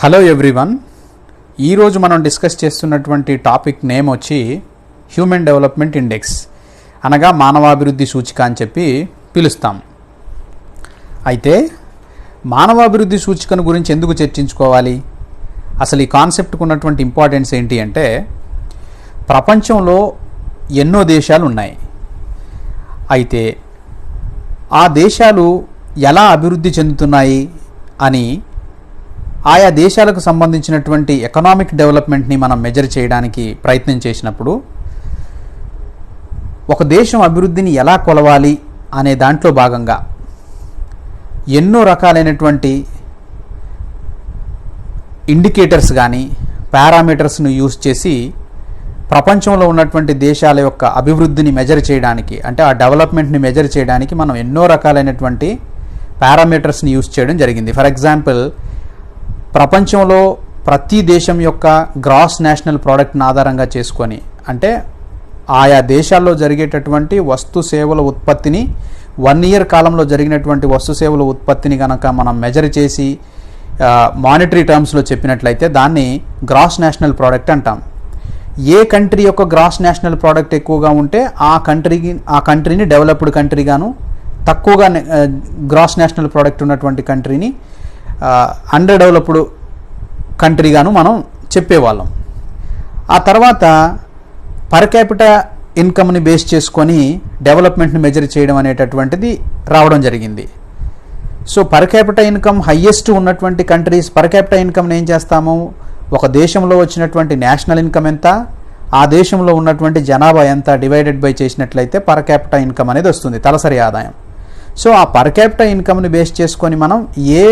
Hello everyone, ఈరోజు మనం discuss చేస్తున్నటువంటి టాపిక్ నేమ్ వచ్చి హ్యూమన్ డెవలప్మెంట్ ఇండెక్స్ అనగా మానవాభివృద్ధి సూచిక అని చెప్పి పిలుస్తాం. అయితే మానవాభివృద్ధి సూచికను గురించి ఎందుకు చర్చించుకోవాలి? అసలు ఈ కాన్సెప్ట్కు ఉన్నటువంటి ఇంపార్టెన్స్ ఏంటి అంటే, ప్రపంచంలో ఎన్నో దేశాలు ఉన్నాయి. అయితే ఆ దేశాలు ఎలా అభివృద్ధి చెందుతున్నాయి అని ఆయా దేశాలకు సంబంధించినటువంటి ఎకనామిక్ డెవలప్మెంట్ని మనం మెజర్ చేయడానికి ప్రయత్నం చేసినప్పుడు, ఒక దేశం అభివృద్ధిని ఎలా కొలవాలి అనే దాంట్లో భాగంగా ఎన్నో రకాలైనటువంటి ఇండికేటర్స్ కానీ పారామీటర్స్ను యూజ్ చేసి ప్రపంచంలో ఉన్నటువంటి దేశాల యొక్క అభివృద్ధిని మెజర్ చేయడానికి, అంటే ఆ డెవలప్మెంట్ని మెజర్ చేయడానికి మనం ఎన్నో రకాలైనటువంటి పారామీటర్స్ని యూజ్ చేయడం జరిగింది. ఫర్ ఎగ్జాంపుల్, ప్రపంచంలో ప్రతి దేశం యొక్క గ్రాస్ నేషనల్ ప్రోడక్ట్ని ఆధారంగా చేసుకొని, అంటే ఆయా దేశాల్లో జరిగేటటువంటి వస్తు సేవల ఉత్పత్తిని 1 year కాలంలో జరిగినటువంటి వస్తు సేవల ఉత్పత్తిని కనుక మనం మెజర్ చేసి మానిటరీ టర్మ్స్లో చెప్పినట్లయితే దాన్ని గ్రాస్ నేషనల్ ప్రోడక్ట్ అంటాం. ఏ కంట్రీ యొక్క గ్రాస్ నేషనల్ ప్రోడక్ట్ ఎక్కువగా ఉంటే ఆ కంట్రీని డెవలప్డ్ కంట్రీగాను, తక్కువగా గ్రాస్ నేషనల్ ప్రోడక్ట్ ఉన్నటువంటి కంట్రీని అండర్ డెవలప్డ్ కంట్రీగాను మనం చెప్పేవాళ్ళం. ఆ తర్వాత పర్ క్యాపిటా ఇన్కమ్ని బేస్ చేసుకొని డెవలప్మెంట్ని మెజర్ చేయడం అనేటటువంటిది రావడం జరిగింది. So per capita income highest ఉన్నటువంటి కంట్రీస్ పర్ క్యాపిటా ఇన్కమ్ని ఏం చేస్తాము, ఒక దేశంలో వచ్చినటువంటి నేషనల్ ఇన్కమ్ ఎంత, ఆ దేశంలో ఉన్నటువంటి జనాభా ఎంత డివైడెడ్ బై చేసినట్లయితే పర్ క్యాపిటా ఇన్కమ్ అనేది వస్తుంది, తలసరి ఆదాయం. సో ఆ పర్ క్యాపిటా ఇన్కమ్ని బేస్ చేసుకొని మనం ఏ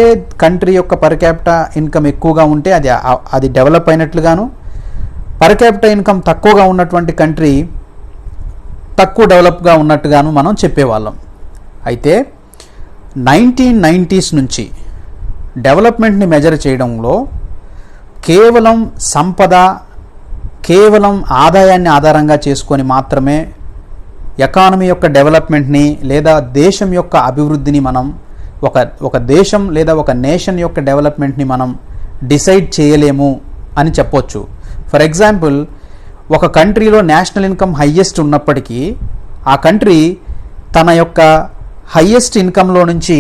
కంట్రీ యొక్క పర్ క్యాపిటా ఇన్కమ్ ఎక్కువగా ఉంటే అది డెవలప్ అయినట్లుగాను, పర్ క్యాపిటా ఇన్కమ్ తక్కువగా ఉన్నటువంటి కంట్రీ తక్కువ డెవలప్గా ఉన్నట్టుగాను మనం చెప్పేవాళ్ళం. అయితే 1990s నుంచి డెవలప్మెంట్ని మెజర్ చేయడంలో కేవలం సంపద, కేవలం ఆదాయాన్ని ఆధారంగా చేసుకొని మాత్రమే ఎకానమీ యొక్క డెవలప్మెంట్ని లేదా దేశం యొక్క అభివృద్ధిని మనం ఒక దేశం లేదా ఒక నేషన్ యొక్క డెవలప్మెంట్ని మనం డిసైడ్ చేయలేము అని చెప్పొచ్చు. ఫర్ ఎగ్జాంపుల్, ఒక కంట్రీలో నేషనల్ ఇన్కమ్ హయ్యెస్ట్ ఉన్నప్పటికీ ఆ కంట్రీ తన యొక్క హయ్యెస్ట్ ఇన్కంలో నుంచి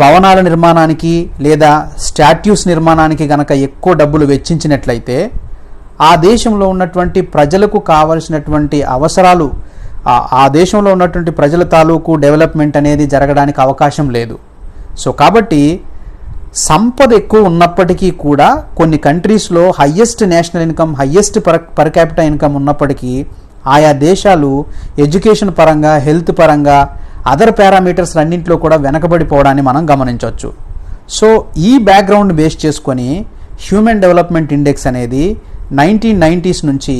భవనాల నిర్మాణానికి లేదా స్టాట్యూస్ నిర్మాణానికి గనక ఎక్కువ డబ్బులు వెచ్చించినట్లయితే ఆ దేశంలో ఉన్నటువంటి ప్రజలకు కావలసినటువంటి అవసరాలు, ఆ దేశంలో ఉన్నటువంటి ప్రజల తాలూకు డెవలప్మెంట్ అనేది జరగడానికి అవకాశం లేదు. సో కాబట్టి సంపద ఎక్కువ ఉన్నప్పటికీ కూడా కొన్ని కంట్రీస్లో highest national income, highest per capita income ఉన్నప్పటికీ ఆయా దేశాలు ఎడ్యుకేషన్ పరంగా, హెల్త్ పరంగా, అదర్ పారామీటర్స్ అన్నింటిలో కూడా వెనకబడిపోవడాన్ని మనం గమనించవచ్చు. సో ఈ బ్యాక్గ్రౌండ్ బేస్ చేసుకొని హ్యూమన్ డెవలప్మెంట్ ఇండెక్స్ అనేది 1990s నుంచి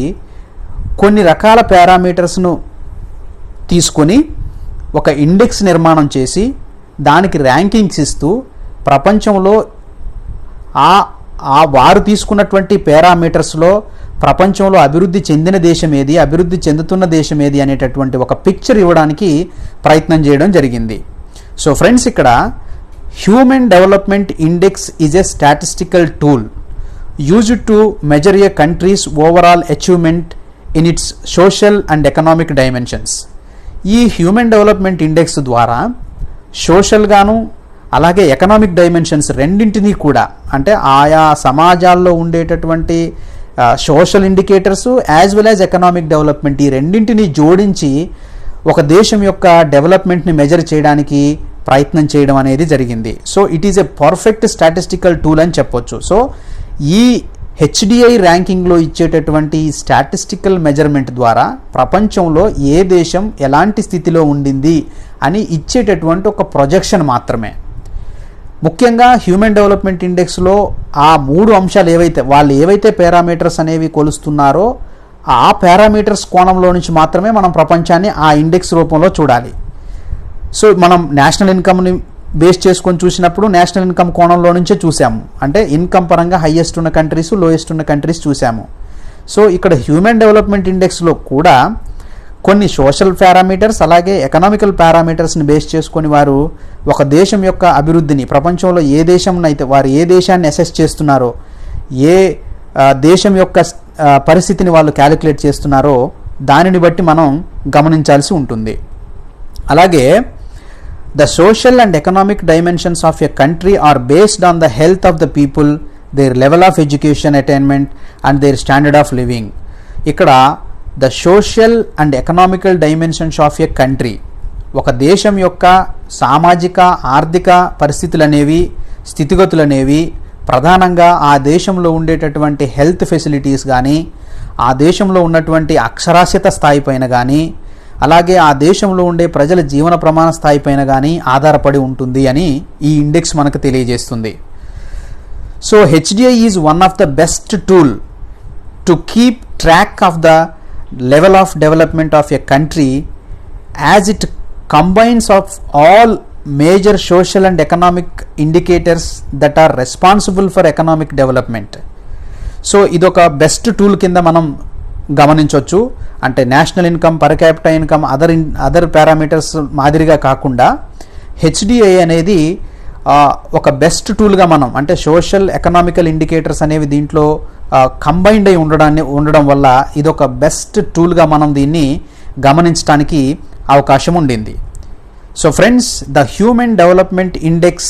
కొన్ని రకాల పారామీటర్స్ను తీసుకొని ఒక ఇండెక్స్ నిర్మాణం చేసి దానికి ర్యాంకింగ్స్ ఇస్తూ ప్రపంచంలో వారు తీసుకున్నటువంటి పారామీటర్స్లో ప్రపంచంలో అభివృద్ధి చెందిన దేశం ఏది, అభివృద్ధి చెందుతున్న దేశం ఏది అనేటటువంటి ఒక పిక్చర్ ఇవ్వడానికి ప్రయత్నం చేయడం జరిగింది. సో ఫ్రెండ్స్, ఇక్కడ human development index is a statistical tool used to measure A countries overall achievement in it's social and economic dimensions. ఈ హ్యూమన్ డెవలప్మెంట్ ఇండెక్స్ ద్వారా సోషల్గాను అలాగే ఎకనామిక్ డైమెన్షన్స్ రెండింటినీ కూడా, అంటే ఆయా సమాజాల్లో ఉండేటటువంటి social indicators as well as economic development, ఈ రెండింటినీ జోడించి ఒక దేశం యొక్క డెవలప్మెంట్ని మెజర్ చేయడానికి ప్రయత్నం చేయడం అనేది జరిగింది. So it is a perfect statistical tool అని చెప్పొచ్చు. సో ఈ హెచ్డిఐ ర్యాంకింగ్లో ఇచ్చేటటువంటి స్టాటిస్టికల్ మెజర్మెంట్ ద్వారా ప్రపంచంలో ఏ దేశం ఎలాంటి స్థితిలో ఉండింది అని ఇచ్చేటటువంటి ఒక ప్రొజెక్షన్ మాత్రమే. ముఖ్యంగా హ్యూమన్ డెవలప్మెంట్ ఇండెక్స్లో ఆ 3 అంశాలు ఏవైతే పారామీటర్స్ అనేవి కొలుస్తున్నారో ఆ పారామీటర్స్ కోణంలో నుంచి మాత్రమే మనం ప్రపంచాన్ని ఆ ఇండెక్స్ రూపంలో చూడాలి. సో మనం నేషనల్ ఇన్కమ్ని బేస్ చేసుకొని చూసినప్పుడు నేషనల్ ఇన్కమ్ కోణంలో నుంచే చూసాము, అంటే ఇన్కమ్ పరంగా హయ్యెస్ట్ ఉన్న కంట్రీస్, లోయెస్ట్ ఉన్న కంట్రీస్ చూసాము. సో ఇక్కడ హ్యూమన్ డెవలప్మెంట్ ఇండెక్స్లో కూడా కొన్ని సోషల్ పారామీటర్స్ అలాగే ఎకనామికల్ పారామీటర్స్ని బేస్ చేసుకొని వారు ఒక దేశం యొక్క అభివృద్ధిని, ప్రపంచంలో ఏ దేశంనైతే వారు ఏ దేశాన్ని అసెస్ చేస్తున్నారో ఏ దేశం యొక్క పరిస్థితిని వాళ్ళు క్యాలిక్యులేట్ చేస్తున్నారో దానిని బట్టి మనం గమనించాల్సి ఉంటుంది. అలాగే the social and economic dimensions of a country are based on the health of the people, their level of education attainment and their standard of living. ఇక్కడ the social and economical dimensions of a country, ఒక దేశం యొక్క సామాజిక ఆర్థిక పరిస్థితులనేవి, స్థితిగతులనేవి ప్రధానంగా ఆ దేశంలో ఉండేటటువంటి హెల్త్ ఫెసిలిటీస్ కానీ, ఆ దేశంలో ఉన్నటువంటి అక్షరాస్యత స్థాయి పైన కానీ, అలాగే ఆ దేశంలో ఉండే ప్రజల జీవన ప్రమాణ స్థాయి పైన కానీ ఆధారపడి ఉంటుంది అని ఈ ఇండెక్స్ మనకు తెలియజేస్తుంది. So HDI is one of the best tool to keep track of the level of development of a country as it combines of all major social and economic indicators that are responsible for economic development. So ఇదొక best tool కింద మనం గమనించవచ్చు. అంటే national income, per capita income, other parameters మాదిరిగా కాకుండా HDI అనేది ఒక best టూల్గా మనం, అంటే సోషల్ ఎకనామికల్ ఇండికేటర్స్ అనేవి దీంట్లో కంబైన్డ్ అయి ఉండడం వల్ల ఇదొక బెస్ట్ టూల్గా మనం దీన్ని గమనించడానికి అవకాశం ఉండింది. So friends, the human development index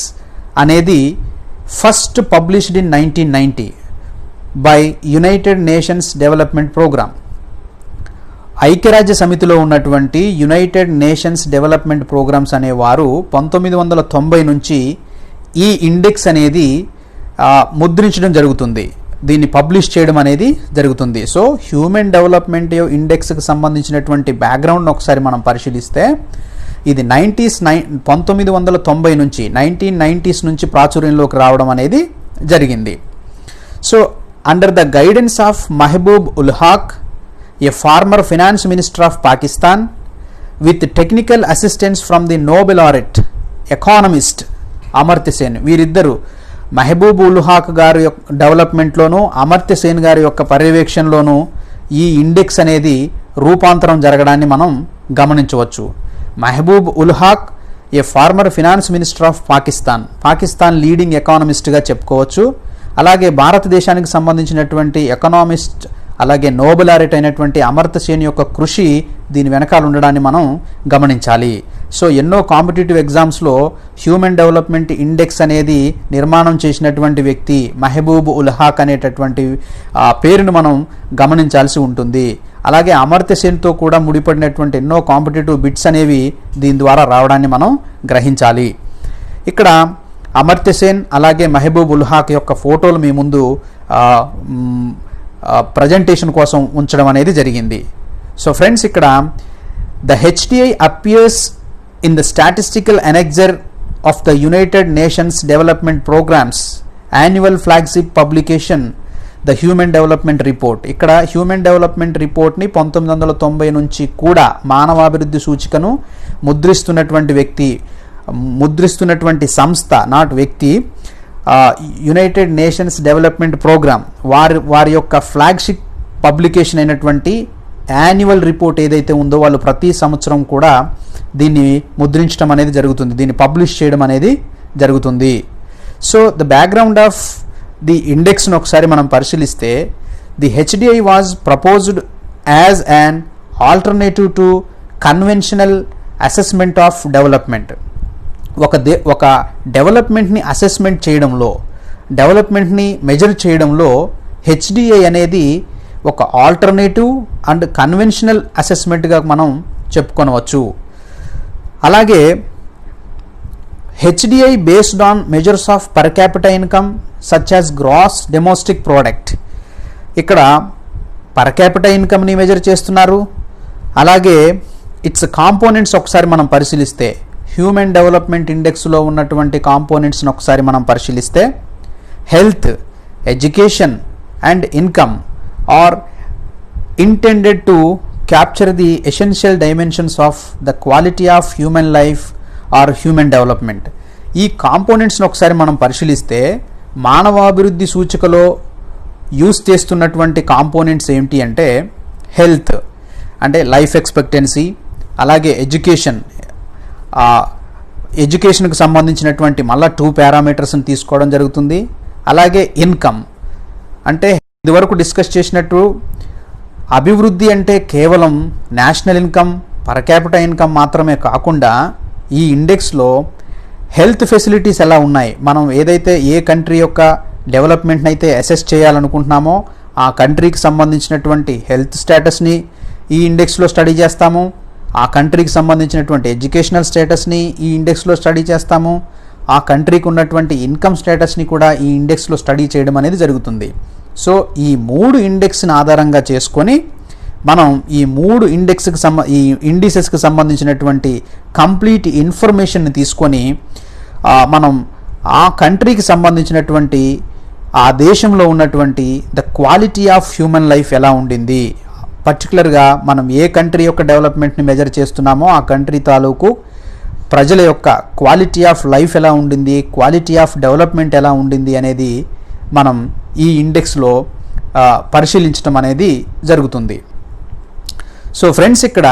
అనేది first published in 1990 by United Nations Development Programme. ఐక్యరాజ్య సమితిలో ఉన్నటువంటి యునైటెడ్ నేషన్స్ డెవలప్మెంట్ ప్రోగ్రామ్స్ అనేవారు 1990 నుంచి ఈ ఇండెక్స్ అనేది ముద్రించడం జరుగుతుంది, దీన్ని పబ్లిష్ చేయడం అనేది జరుగుతుంది. సో హ్యూమన్ డెవలప్మెంట్ ఇండెక్స్కి సంబంధించినటువంటి బ్యాక్గ్రౌండ్ ఒకసారి మనం పరిశీలిస్తే ఇది 1990 నుంచి 1990s నుంచి ప్రాచుర్యంలోకి రావడం అనేది జరిగింది. So under the guidance of Mahbub ul Haq, a former finance minister of Pakistan, with technical assistance from the Nobel laureate economist Amartya Sen, వీరిద్దరు మహబూబ్ ఉల్ హక్ గారి యొక్క డెవలప్మెంట్లోనూ అమర్త్య సేన్ గారి యొక్క పర్యవేక్షణలోనూ ఈ ఇండెక్స్ అనేది రూపాంతరం జరగడాన్ని మనం గమనించవచ్చు. Mahbub ul Haq, a former finance minister of Pakistan leading ఎకానమిస్ట్గా చెప్పుకోవచ్చు. అలాగే భారతదేశానికి సంబంధించినటువంటి ఎకనామిస్ట్, అలాగే నోబెల్ లారెట్ అయినటువంటి అమర్త్య సేన్ యొక్క కృషి దీని వెనకాల ఉండడాన్ని మనం గమనించాలి. సో ఎన్నో కాంపిటేటివ్ ఎగ్జామ్స్లో హ్యూమన్ డెవలప్మెంట్ ఇండెక్స్ అనేది నిర్మాణం చేసినటువంటి వ్యక్తి మహబూబ్ ఉల్ హక్ అనేటటువంటి పేరును మనం గమనించాల్సి ఉంటుంది. అలాగే అమర్త్య సేన్తో కూడా ముడిపడినటువంటి ఎన్నో కాంపిటేటివ్ బిట్స్ అనేవి దీని ద్వారా రావడాన్ని మనం గ్రహించాలి. ఇక్కడ అమర్త్య సేన్ అలాగే మహబూబ్ ఉల్ హక్ యొక్క ఫోటోలు మీ ముందు ప్రజెంటేషన్ కోసం ఉంచడం అనేది జరిగింది. సో ఫ్రెండ్స్, ఇక్కడ the HDI appears in the statistical annexure of the United Nations Development Programme's annual flagship publication the human development report. ఇక్కడ హ్యూమన్ డెవలప్మెంట్ రిపోర్ట్ని 1990 నుంచి కూడా మానవాభివృద్ధి సూచికను ముద్రిస్తున్నటువంటి సంస్థ, నాట్ వ్యక్తి, యునైటెడ్ నేషన్స్ డెవలప్మెంట్ ప్రోగ్రామ్ వారి యొక్క ఫ్లాగ్షిప్ పబ్లికేషన్ అయినటువంటి యాన్యువల్ రిపోర్ట్ ఏదైతే ఉందో వాళ్ళు ప్రతి సంవత్సరం కూడా దీన్ని ముద్రించడం అనేది జరుగుతుంది, దీన్ని పబ్లిష్ చేయడం అనేది జరుగుతుంది. So the background of the ఇండెక్స్ను ఒకసారి మనం పరిశీలిస్తే, the HDI was proposed as an alternative to conventional assessment of development. ఒక డెవలప్మెంట్ని అసెస్మెంట్ చేయడంలో, డెవలప్మెంట్ని మెజర్ చేయడంలో హెచ్డిఐ అనేది ఒక ఆల్టర్నేటివ్ అండ్ కన్వెన్షనల్ అసెస్మెంట్గా మనం చెప్పుకొనవచ్చు. అలాగే HDI based on measures of per capita income such as gross domestic product. ఇక్కడ పర్ క్యాపిటా ఇన్కమ్ని మెజర్ చేస్తున్నారు. అలాగే ఇట్స్ కాంపోనెంట్స్ ఒకసారి మనం పరిశీలిస్తే, హ్యూమన్ డెవలప్మెంట్ ఇండెక్స్లో ఉన్నటువంటి కాంపోనెంట్స్ని ఒకసారి మనం పరిశీలిస్తే, health, education and income are intended to capture the essential dimensions of the quality of human life or human development. ఈ కాంపోనెంట్స్ని ఒకసారి మనం పరిశీలిస్తే, మానవాభివృద్ధి సూచికలో యూజ్ చేస్తున్నటువంటి కాంపోనెంట్స్ ఏంటి అంటే, హెల్త్ అంటే లైఫ్ ఎక్స్పెక్టెన్సీ, అలాగే ఎడ్యుకేషన్కి సంబంధించినటువంటి మళ్ళీ 2 పారామీటర్స్ని తీసుకోవడం జరుగుతుంది. అలాగే ఇన్కమ్, అంటే ఇదివరకు డిస్కస్ చేసినట్టు అభివృద్ధి అంటే కేవలం national income, per capital income మాత్రమే కాకుండా ఈ ఇండెక్స్లో హెల్త్ ఫెసిలిటీస్ ఎలా ఉన్నాయి, మనం ఏదైతే ఏ కంట్రీ యొక్క డెవలప్మెంట్ని అయితే అసెస్ చేయాలనుకుంటున్నామో ఆ కంట్రీకి సంబంధించినటువంటి హెల్త్ స్టేటస్ని ఈ ఇండెక్స్లో స్టడీ చేస్తాము, ఆ కంట్రీకి సంబంధించినటువంటి ఎడ్యుకేషనల్ స్టేటస్ని ఈ ఇండెక్స్లో స్టడీ చేస్తాము, ఆ కంట్రీకి ఉన్నటువంటి ఇన్కమ్ స్టేటస్ని కూడా ఈ ఇండెక్స్లో స్టడీ చేయడం అనేది జరుగుతుంది. సో ఈ 3 ఇండెక్స్ని ఆధారంగా చేసుకొని మనం ఈ 3 ఈ ఇండిసెస్కి సంబంధించినటువంటి కంప్లీట్ ఇన్ఫర్మేషన్ని తీసుకొని మనం ఆ కంట్రీకి సంబంధించినటువంటి ఆ దేశంలో ఉన్నటువంటి the quality of human life ఎలా ఉండింది, పర్టికులర్గా మనం ఏ కంట్రీ యొక్క డెవలప్మెంట్ని మెజర్ చేస్తున్నామో ఆ కంట్రీ తాలూకు ప్రజల యొక్క క్వాలిటీ ఆఫ్ లైఫ్ ఎలా ఉండింది, క్వాలిటీ ఆఫ్ డెవలప్మెంట్ ఎలా ఉండింది అనేది మనం ఈ ఇండెక్స్లో పరిశీలించడం అనేది జరుగుతుంది. సో ఫ్రెండ్స్, ఇక్కడ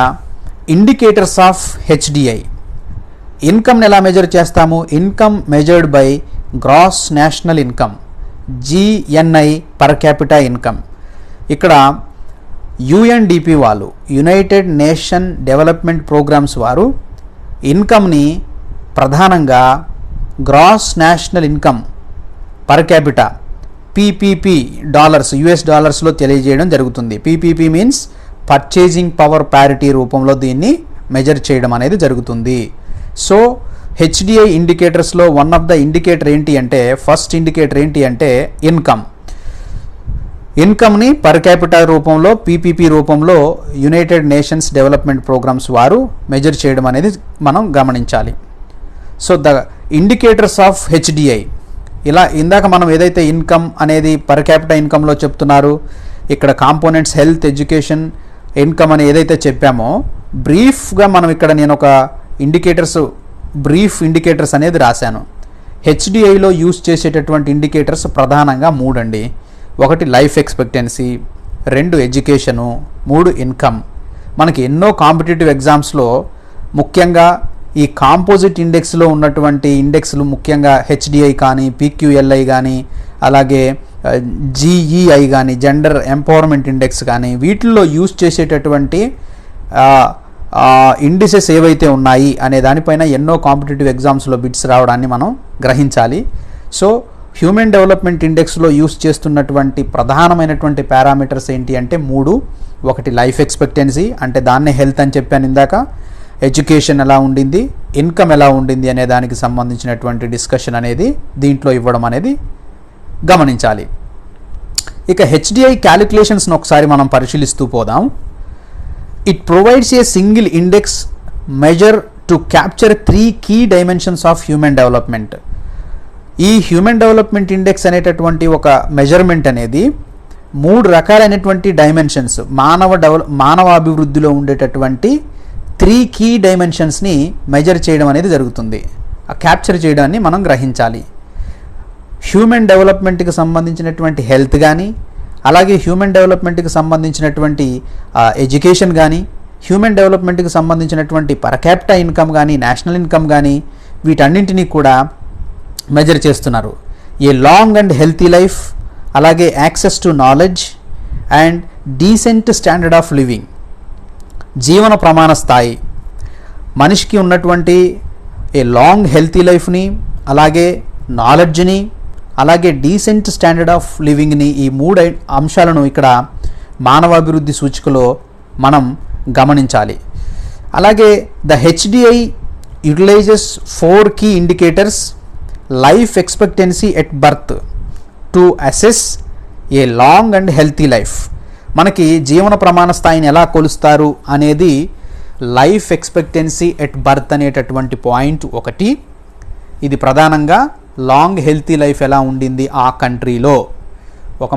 ఇండికేటర్స్ ఆఫ్ హెచ్డిఐ, ఇన్కమ్ని ఎలా మెజర్ చేస్తాము? Income measured by gross national income, GNI, per capita income. ఇక్కడ యుఎన్డిపి వాళ్ళు, యునైటెడ్ నేషన్ డెవలప్మెంట్ ప్రోగ్రామ్స్ వారు ఇన్కమ్ని ప్రధానంగా gross national income per capita PPP dollars, US డాలర్స్లో తెలియజేయడం జరుగుతుంది. PPP means purchasing power parity రూపంలో దీన్ని మెజర్ చేయడం అనేది జరుగుతుంది. సో హెచ్డిఐ ఇండికేటర్స్లో వన్ ఆఫ్ ద ఇండికేటర్ ఏంటి అంటే, ఫస్ట్ ఇండికేటర్ ఏంటి అంటే ఇన్కమ్ని పర్ క్యాపిటల్ రూపంలో, పీపీపీ రూపంలో యునైటెడ్ నేషన్స్ డెవలప్మెంట్ ప్రోగ్రామ్స్ వారు మెజర్ చేయడం అనేది మనం గమనించాలి. So the indicators of HDI, ఇలా ఇందాక మనం ఏదైతే ఇన్కమ్ అనేది పర్ క్యాపిటల్ ఇన్కంలో చెప్తున్నారు, ఇక్కడ కాంపోనెంట్స్ హెల్త్, ఎడ్యుకేషన్, ఇన్కమ్ అని ఏదైతే చెప్పామో బ్రీఫ్గా మనం ఇక్కడ నేను ఒక బ్రీఫ్ ఇండికేటర్స్ అనేది రాశాను. హెచ్డిఐలో యూస్ చేసేటటువంటి ఇండికేటర్స్ ప్రధానంగా 3 అండి. 1 లైఫ్ ఎక్స్పెక్టెన్సీ, 2 ఎడ్యుకేషను, 3 ఇన్కమ్. మనకి ఎన్నో కాంపిటేటివ్ ఎగ్జామ్స్లో ముఖ్యంగా ఈ కాంపోజిట్ ఇండెక్స్లో ఉన్నటువంటి ఇండెక్స్లు, ముఖ్యంగా హెచ్డిఐ కానీ, పీక్యూఎల్ఐ కానీ, అలాగే జిఈఐ కానీ, జెండర్ ఎంపవర్మెంట్ ఇండెక్స్ కానీ, వీటిల్లో యూస్ చేసేటటువంటి ఇండిసెస్ ఏవైతే ఉన్నాయి అనే దానిపైన ఎన్నో కాంపిటేటివ్ ఎగ్జామ్స్లో బిట్స్ రావడాన్ని మనం గ్రహించాలి. సో హ్యూమన్ డెవలప్మెంట్ ఇండెక్స్లో యూస్ చేస్తున్నటువంటి ప్రధానమైనటువంటి పారామీటర్స్ ఏంటి అంటే 3. 1 లైఫ్ ఎక్స్పెక్టెన్సీ, అంటే దాన్నే హెల్త్ అని చెప్పాను ఇందాక, ఎడ్యుకేషన్ ఎలా ఉండింది, ఇన్కమ్ ఎలా ఉండింది అనే దానికి సంబంధించినటువంటి డిస్కషన్ అనేది దీంట్లో ఇవ్వడం అనేది గమనించాలి. ఇక హెచ్డిఐ క్యాలిక్యులేషన్స్ను ఒకసారి మనం పరిశీలిస్తూ పోదాం. It provides a single index measure to capture 3 key dimensions of human development. ఈ హ్యూమన్ డెవలప్మెంట్ ఇండెక్స్ అనేటటువంటి ఒక మెజర్మెంట్ అనేది 3 రకాలైనటువంటి డైమెన్షన్స్, మానవ అభివృద్ధిలో ఉండేటటువంటి 3 కీ డైమెన్షన్స్ని మెజర్ చేయడం అనేది జరుగుతుంది, క్యాప్చర్ చేయడాన్ని మనం గ్రహించాలి. హ్యూమన్ డెవలప్మెంట్కి సంబంధించినటువంటి హెల్త్ కానీ, అలాగే హ్యూమన్ డెవలప్మెంట్కి సంబంధించినటువంటి ఎడ్యుకేషన్ కానీ, హ్యూమన్ డెవలప్మెంట్కి సంబంధించినటువంటి పర్ క్యాపిటల్ ఇన్కమ్ కానీ, నేషనల్ ఇన్కమ్ కానీ, వీటన్నింటినీ కూడా మెజర్ చేస్తున్నారు. A long and healthy life, అలాగే access to knowledge and decent standard of living, జీవన ప్రమాణ స్థాయి, మనిషికి ఉన్నటువంటి ఏ లాంగ్ హెల్తీ లైఫ్ని, అలాగే నాలెడ్జ్ని, అలాగే డీసెంట్ స్టాండర్డ్ ఆఫ్ లివింగ్ని, ఈ 3 అంశాలను ఇక్కడ మానవాభివృద్ధి సూచికలో మనం గమనించాలి. అలాగే the HDI utilises 4 key indicators life expectancy at birth to assess a long and healthy life. మనకి జీవన ప్రమాణ స్థాయిని ఎలా కొలుస్తారు అనేది లైఫ్ ఎక్స్పెక్టెన్సీ ఎట్ బర్త్ అనేటటువంటి పాయింట్ 1. ఇది ప్రధానంగా లాంగ్ హెల్తీ లైఫ్ ఎలా ఉండింది ఆ కంట్రీలో,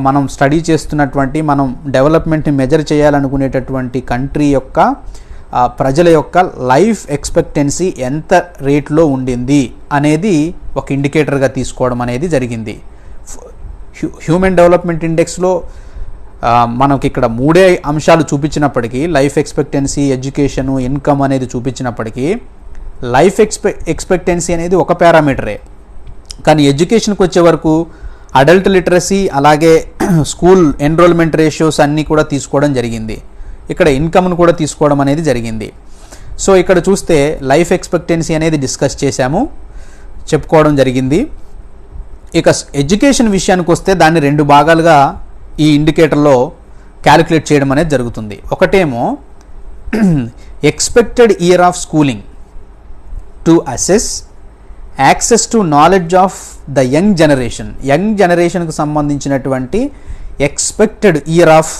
మనం స్టడీ చేస్తున్నటువంటి, మనం డెవలప్మెంట్ని మెజర్ చేయాలనుకునేటటువంటి కంట్రీ యొక్క ప్రజల యొక్క లైఫ్ ఎక్స్పెక్టెన్సీ ఎంత రేట్లో ఉండింది అనేది ఒక ఇండికేటర్గా తీసుకోవడం అనేది జరిగింది. హ్యూమన్ డెవలప్మెంట్ ఇండెక్స్లో మనకి ఇక్కడ 3 అంశాలు చూపించినప్పటికీ, లైఫ్ ఎక్స్పెక్టెన్సీ, ఎడ్యుకేషను, ఇన్కమ్ అనేది చూపించినప్పటికీ, లైఫ్ ఎక్స్పెక్టెన్సీ అనేది ఒక పారామీటరే. కానీ ఎడ్యుకేషన్కి వచ్చే వరకు అడల్ట్ లిటరసీ అలాగే స్కూల్ ఎన్రోల్మెంట్ రేషియోస్ అన్నీ కూడా తీసుకోవడం జరిగింది. ఇక్కడ ఇన్కమ్ను కూడా తీసుకోవడం అనేది జరిగింది. సో ఇక్కడ చూస్తే లైఫ్ ఎక్స్పెక్టెన్సీ అనేది డిస్కస్ చేశాము, చెప్పుకోవడం జరిగింది. ఇక ఎడ్యుకేషన్ విషయానికి వస్తే దాన్ని 2 భాగాలుగా ఈ ఇండికేటర్లో క్యాలిక్యులేట్ చేయడం అనేది జరుగుతుంది. ఒకటేమో expected year of schooling to assess access to knowledge of the young జనరేషన్కు సంబంధించినటువంటి ఎక్స్పెక్టెడ్ ఇయర్ ఆఫ్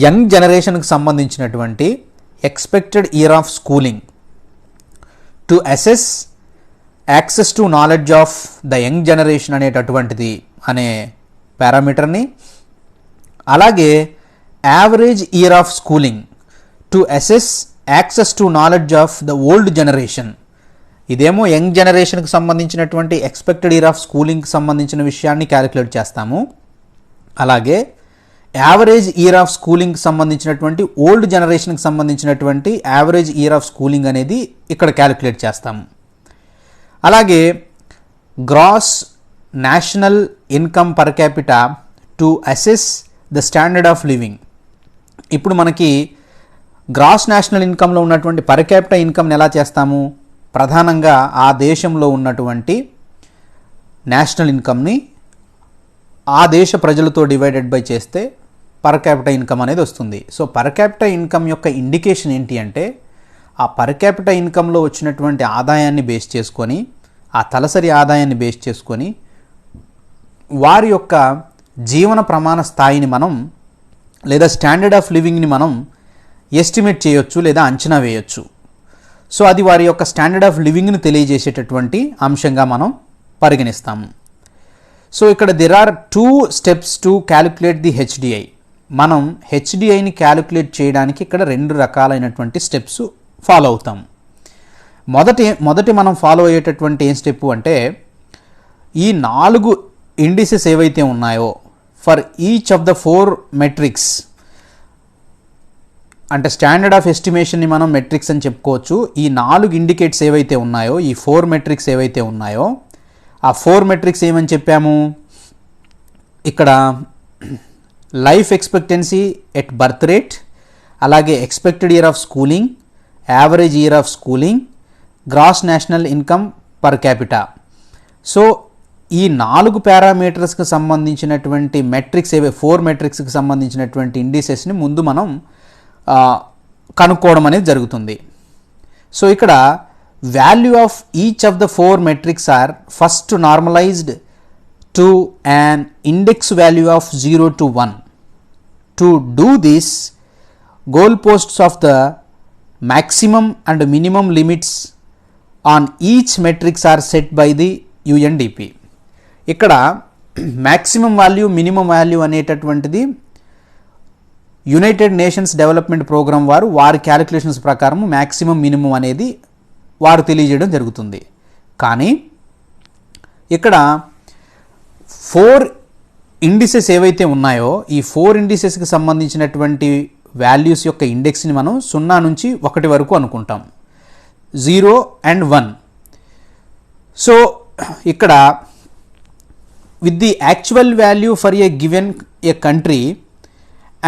యంగ్ జనరేషన్కు సంబంధించినటువంటి expected year of schooling to assess access to knowledge of the young generation అనేటటువంటిది అనే పారామీటర్ని, అలాగే average year of schooling to assess access to knowledge of the old generation, ఇదేమో young జనరేషన్కి సంబంధించినటువంటి expected year of స్కూలింగ్కి సంబంధించిన విషయాన్ని క్యాలిక్యులేట్ చేస్తాము. అలాగే యావరేజ్ ఇయర్ ఆఫ్ స్కూలింగ్కి సంబంధించినటువంటి ఓల్డ్ జనరేషన్కి సంబంధించినటువంటి యావరేజ్ ఇయర్ ఆఫ్ స్కూలింగ్ అనేది ఇక్కడ క్యాలిక్యులేట్ చేస్తాము. అలాగే gross national income per capita to assess the standard of living. ఇప్పుడు మనకి గ్రాస్ నేషనల్ ఇన్కంలో ఉన్నటువంటి పర్ క్యాపిటా ఇన్కమ్ని ఎలా చేస్తాము? ప్రధానంగా ఆ దేశంలో ఉన్నటువంటి నేషనల్ ఇన్కమ్ని ఆ దేశ ప్రజలతో డివైడెడ్ బై చేస్తే పర్ క్యాపిటా ఇన్కమ్ అనేది వస్తుంది. సో పర్ క్యాపిటా ఇన్కమ్ యొక్క ఇండికేషన్ ఏంటి అంటే, ఆ పర్ క్యాపిటా ఇన్కంలో వచ్చినటువంటి ఆదాయాన్ని బేస్ చేసుకొని, ఆ తలసరి ఆదాయాన్ని బేస్ చేసుకొని వారి యొక్క జీవన ప్రమాణ స్థాయిని మనం లేదా స్టాండర్డ్ ఆఫ్ లివింగ్ని మనం ఎస్టిమేట్ చేయొచ్చు లేదా అంచనా వేయొచ్చు. సో అది వారి యొక్క స్టాండర్డ్ ఆఫ్ లివింగ్ని తెలియజేసేటటువంటి అంశంగా మనం పరిగణిస్తాము. సో ఇక్కడ there are 2 steps to calculate the HDI. మనం హెచ్డిఐని క్యాలిక్యులేట్ చేయడానికి ఇక్కడ 2 రకాలైనటువంటి స్టెప్స్ ఫాలో అవుతాం. మొదటి మనం ఫాలో అయ్యేటటువంటి ఏం స్టెప్ అంటే, ఈ 4 ఇండిసెస్ ఏవైతే ఉన్నాయో for each of the 4 metrics, అంటే స్టాండర్డ్ ఆఫ్ ఎస్టిమేషన్ని మనం మెట్రిక్స్ అని చెప్పుకోవచ్చు. ఈ 4 ఇండికేట్స్ ఏవైతే ఉన్నాయో, ఈ 4 మెట్రిక్స్ ఏవైతే ఉన్నాయో, ఆ 4 మెట్రిక్స్ ఏమని చెప్పాము? ఇక్కడ life expectancy at birth rate, అలాగే expected year of schooling, average year of schooling, gross national income per capita. So ఈ 4 పారామీటర్స్కి సంబంధించినటువంటి మెట్రిక్స్ 4 మెట్రిక్స్కి సంబంధించినటువంటి ఇండిసెస్ని ముందు మనం కనుక్కోవడం అనేది జరుగుతుంది. సో ఇక్కడ value of each of the 4 metrics are first normalized to an index value of 0 to 1. To do this, goalposts of the maximum and minimum limits on each metrics are set by the UNDP. ఇక్కడ maximum value, minimum value అనేటటువంటిది United Nations Development programme వారి calculations ప్రకారం maximum minimum అనేది వారు తెలియజేయడం జరుగుతుంది. కానీ ఇక్కడ 4 ఇండిసెస్ ఏవైతే ఉన్నాయో, ఈ 4 ఇండిసెస్కి సంబంధించినటువంటి వాల్యూస్ యొక్క ఇండెక్స్ని మనం 0 నుంచి 1 వరకు అనుకుంటాం, 0 and 1. సో ఇక్కడ with the actual value for a given a country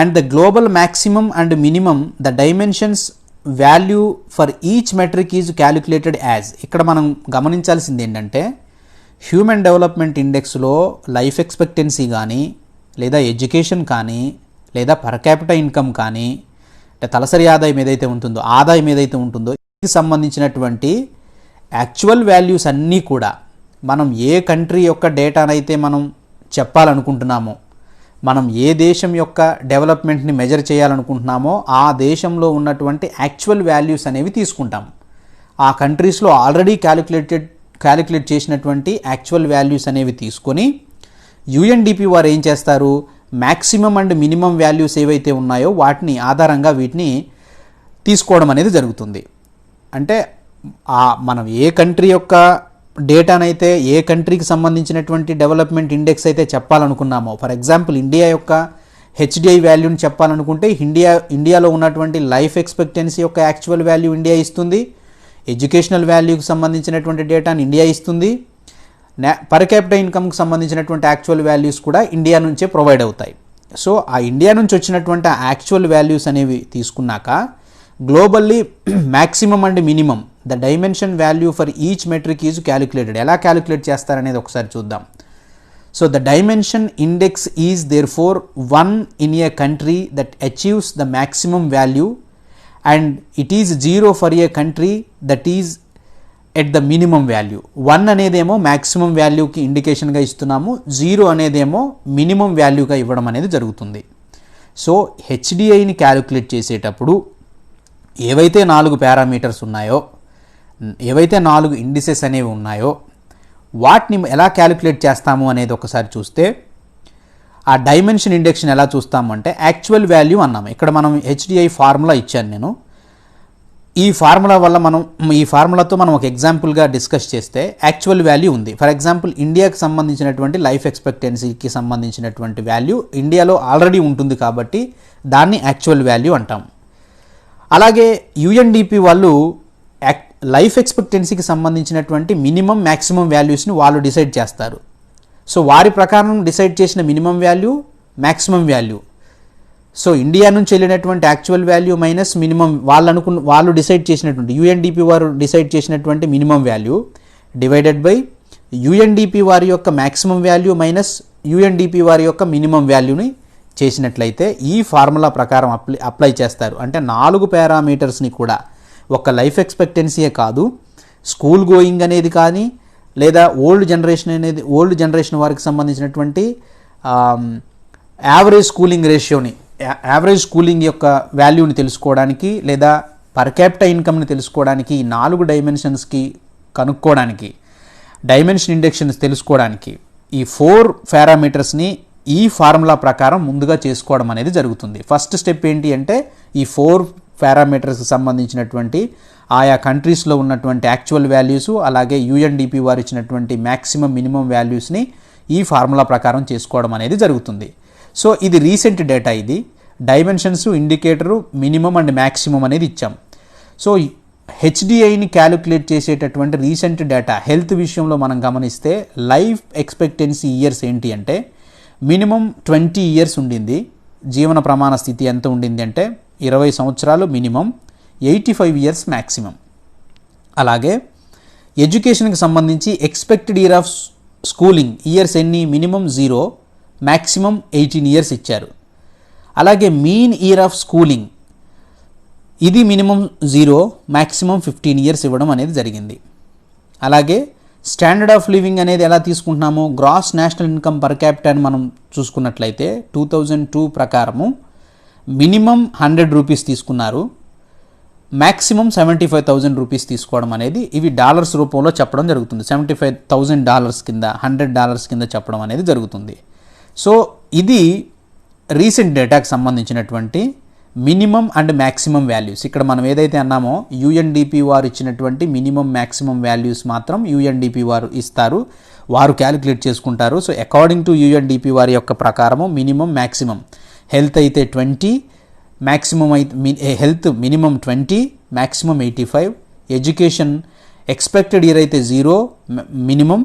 and the global maximum and minimum the dimensions value for each metric is calculated as. ఇక్కడ మనం గమనించాల్సింది ఏంటంటే, హ్యూమన్ డెవలప్మెంట్ ఇండెక్స్లో లైఫ్ ఎక్స్పెక్టెన్సీ కానీ, లేదా ఎడ్యుకేషన్ కానీ, లేదా per capita income కానీ, అంటే తలసరి ఆదాయం ఏదైతే ఉంటుందో, ఆదాయం ఏదైతే ఉంటుందో, దీనికి సంబంధించినటువంటి యాక్చువల్ వాల్యూస్ అన్నీ కూడా మనం ఏ కంట్రీ యొక్క డేటానైతే మనం చెప్పాలనుకుంటున్నామో, మనం ఏ దేశం యొక్క డెవలప్మెంట్ని మెజర్ చేయాలనుకుంటున్నామో ఆ దేశంలో ఉన్నటువంటి యాక్చువల్ వాల్యూస్ అనేవి తీసుకుంటాం. ఆ కంట్రీస్లో ఆల్రెడీ క్యాలిక్యులేట్ చేసినటువంటి యాక్చువల్ వాల్యూస్ అనేవి తీసుకొని యుఎన్డిపి వారు ఏం చేస్తారు, మ్యాక్సిమం అండ్ మినిమం వాల్యూస్ ఏవైతే ఉన్నాయో వాటిని ఆధారంగా వీటిని తీసుకోవడం అనేది జరుగుతుంది. అంటే మనం ఏ కంట్రీ యొక్క డేటానైతే, ఏ కంట్రీకి సంబంధించినటువంటి డెవలప్మెంట్ ఇండెక్స్ అయితే చెప్పాలనుకున్నామో, ఫర్ ఎగ్జాంపుల్ ఇండియా యొక్క హెచ్డిఐ వాల్యూని చెప్పాలనుకుంటే ఇండియాలో ఉన్నటువంటి లైఫ్ ఎక్స్పెక్టెన్సీ యొక్క యాక్చువల్ వాల్యూ ఇండియా ఇస్తుంది, ఎడ్యుకేషనల్ వాల్యూకి సంబంధించినటువంటి డేటాని ఇండియా ఇస్తుంది, పర్ క్యాపిటల్ ఇన్కమ్కి సంబంధించినటువంటి యాక్చువల్ వాల్యూస్ కూడా ఇండియా నుంచే ప్రొవైడ్ అవుతాయి. సో ఆ ఇండియా నుంచి వచ్చినటువంటి యాక్చువల్ వాల్యూస్ అనేవి తీసుకున్నాక globally maximum and minimum the dimension value for each metric is calculated. ఎలా క్యాలిక్యులేట్ చేస్తారనేది ఒకసారి చూద్దాం. So the dimension index is therefore one in a country that achieves the maximum value and it is 0 for a country that is at the minimum value. 1 అనేదేమో maximum వాల్యూకి ఇండికేషన్గా ఇస్తున్నాము, 0 అనేదేమో minimum వాల్యూగా ఇవ్వడం అనేది జరుగుతుంది. So హెచ్డిఐని calculate చేసేటప్పుడు ఏవైతే 4 parameters ఉన్నాయో, ఏవైతే 4 indices అనేవి ఉన్నాయో వాటిని ఎలా క్యాలిక్యులేట్ చేస్తాము అనేది ఒకసారి చూస్తే, ఆ డైమెన్షన్ ఇండెక్స్ని ఎలా చూస్తాము అంటే యాక్చువల్ వాల్యూ అన్నాము. ఇక్కడ మనం హెచ్డిఐ ఫార్ములా ఇచ్చాను నేను. ఈ ఫార్ములా వల్ల ఈ ఫార్ములాతో మనం ఒక ఎగ్జాంపుల్గా డిస్కస్ చేస్తే యాక్చువల్ వాల్యూ ఉంది. ఫర్ ఎగ్జాంపుల్ ఇండియాకి సంబంధించినటువంటి లైఫ్ ఎక్స్పెక్టెన్సీకి సంబంధించినటువంటి వాల్యూ ఇండియాలో ఆల్రెడీ ఉంటుంది కాబట్టి దాన్ని యాక్చువల్ వాల్యూ అంటాం. అలాగే యుఎన్డిపి వాళ్ళు లైఫ్ ఎక్స్పెక్టెన్సీకి సంబంధించినటువంటి మినిమం మ్యాక్సిమం వాల్యూస్ని వాళ్ళు డిసైడ్ చేస్తారు. సో వారి ప్రకారం డిసైడ్ చేసిన minimum value maximum value, so India నుంచి వెళ్ళినటువంటి యాక్చువల్ వాల్యూ మైనస్ మినిమం వాళ్ళు డిసైడ్ చేసినటువంటి యుఎన్డిపి వారు డిసైడ్ చేసినటువంటి minimum value divided by UNDP వారి యొక్క మ్యాక్సిమం వాల్యూ మైనస్ యుఎన్డిపి వారి యొక్క మినిమం వాల్యూని చేసినట్లయితే ఈ ఫార్ములా ప్రకారం అప్లై చేస్తారు. అంటే 4 పారామీటర్స్ని కూడా ఒక లైఫ్ ఎక్స్పెక్టెన్సీయే కాదు, స్కూల్ గోయింగ్ అనేది కానీ లేదా ఓల్డ్ జనరేషన్ వారికి సంబంధించినటువంటి యావరేజ్ స్కూలింగ్ రేషియోని, యావరేజ్ స్కూలింగ్ యొక్క వాల్యూని తెలుసుకోవడానికి లేదా పర్ క్యాపిటల్ ఇన్కమ్ని తెలుసుకోవడానికి, ఈ 4 డైమెన్షన్స్కి కనుక్కోవడానికి, డైమెన్షన్ ఇండెక్స్ తెలుసుకోవడానికి ఈ 4 పారామీటర్స్ని ఈ ఫార్ములా ప్రకారం ముందుగా చేసుకోవడం అనేది జరుగుతుంది. ఫస్ట్ స్టెప్ ఏంటి అంటే ఈ 4 పారామీటర్స్కి సంబంధించినటువంటి ఆయా కంట్రీస్లో ఉన్నటువంటి యాక్చువల్ వాల్యూస్ అలాగే యుఎన్డిపి వారు ఇచ్చినటువంటి మ్యాక్సిమం మినిమం వాల్యూస్ని ఈ ఫార్ములా ప్రకారం చేసుకోవడం అనేది జరుగుతుంది. సో ఇది రీసెంట్ డేటా, ఇది dimensions, indicator, minimum and maximum అనేది ఇచ్చాం. సో హెచ్డిఐని క్యాలిక్యులేట్ చేసేటటువంటి రీసెంట్ డేటా హెల్త్ విషయంలో మనం గమనిస్తే లైఫ్ ఎక్స్పెక్టెన్సీ ఇయర్స్ ఏంటి అంటే మినిమం 20 ఇయర్స్ ఉండింది. జీవన ప్రమాణ స్థితి ఎంత ఉండింది అంటే 20 సంవత్సరాలు మినిమం, 85 ఇయర్స్ మ్యాక్సిమం. అలాగే ఎడ్యుకేషన్కి సంబంధించి expected year of schooling years ఎన్ని, మినిమం 0, మ్యాక్సిమం 18 ఇయర్స్ ఇచ్చారు. అలాగే మీన్ ఇయర్ ఆఫ్ స్కూలింగ్ ఇది మినిమం 0, మ్యాక్సిమం 15 ఇయర్స్ ఇవ్వడం అనేది జరిగింది. అలాగే స్టాండర్డ్ ఆఫ్ లివింగ్ అనేది ఎలా తీసుకుంటున్నాము, gross national income per capital మనం చూసుకున్నట్లయితే 2002 ప్రకారము మినిమం 100 రూపీస్ తీసుకున్నారు, మ్యాక్సిమం 75,000 రూపీస్ తీసుకోవడం అనేది ఇవి డాలర్స్ రూపంలో చెప్పడం జరుగుతుంది. $75,000 కింద, $100 కింద చెప్పడం అనేది జరుగుతుంది. సో ఇది రీసెంట్ డేటాకి సంబంధించినటువంటి మినిమం అండ్ మ్యాక్సిమం వాల్యూస్. ఇక్కడ మనం ఏదైతే అన్నామో యుఎన్డిపి వారు ఇచ్చినటువంటి మినిమం మ్యాక్సిమం వాల్యూస్ మాత్రం యుఎన్డిపి వారు ఇస్తారు, వారు క్యాలిక్యులేట్ చేసుకుంటారు. సో అకార్డింగ్ టు యుఎన్డిపి వారి యొక్క ప్రకారము మినిమం మ్యాక్సిమం, హెల్త్ అయితే 20, మ్యాక్సిమం అయితే health minimum 20, maximum 85, education expected year అయితే 0, మినిమం,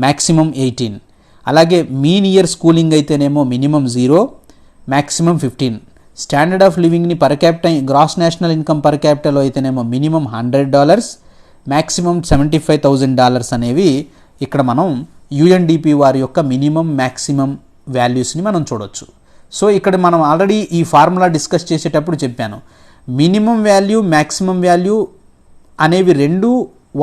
మ్యాక్సిమం 18. అలాగే మీన్ ఇయర్ స్కూలింగ్ అయితేనేమో మినిమం 0, మ్యాక్సిమం 15. స్టాండర్డ్ ఆఫ్ లివింగ్ని per capital gross national income per capital అయితేనేమో మినిమం $100, మ్యాక్సిమం $75,000 అనేవి ఇక్కడ మనం యుఎన్డిపి వారి యొక్క మినిమం మ్యాక్సిమం వాల్యూస్ని మనం చూడొచ్చు. సో ఇక్కడ మనం ఆల్రెడీ ఈ ఫార్ములా డిస్కస్ చేసేటప్పుడు చెప్పాను, మినిమం వాల్యూ మ్యాక్సిమం వాల్యూ అనేవి రెండు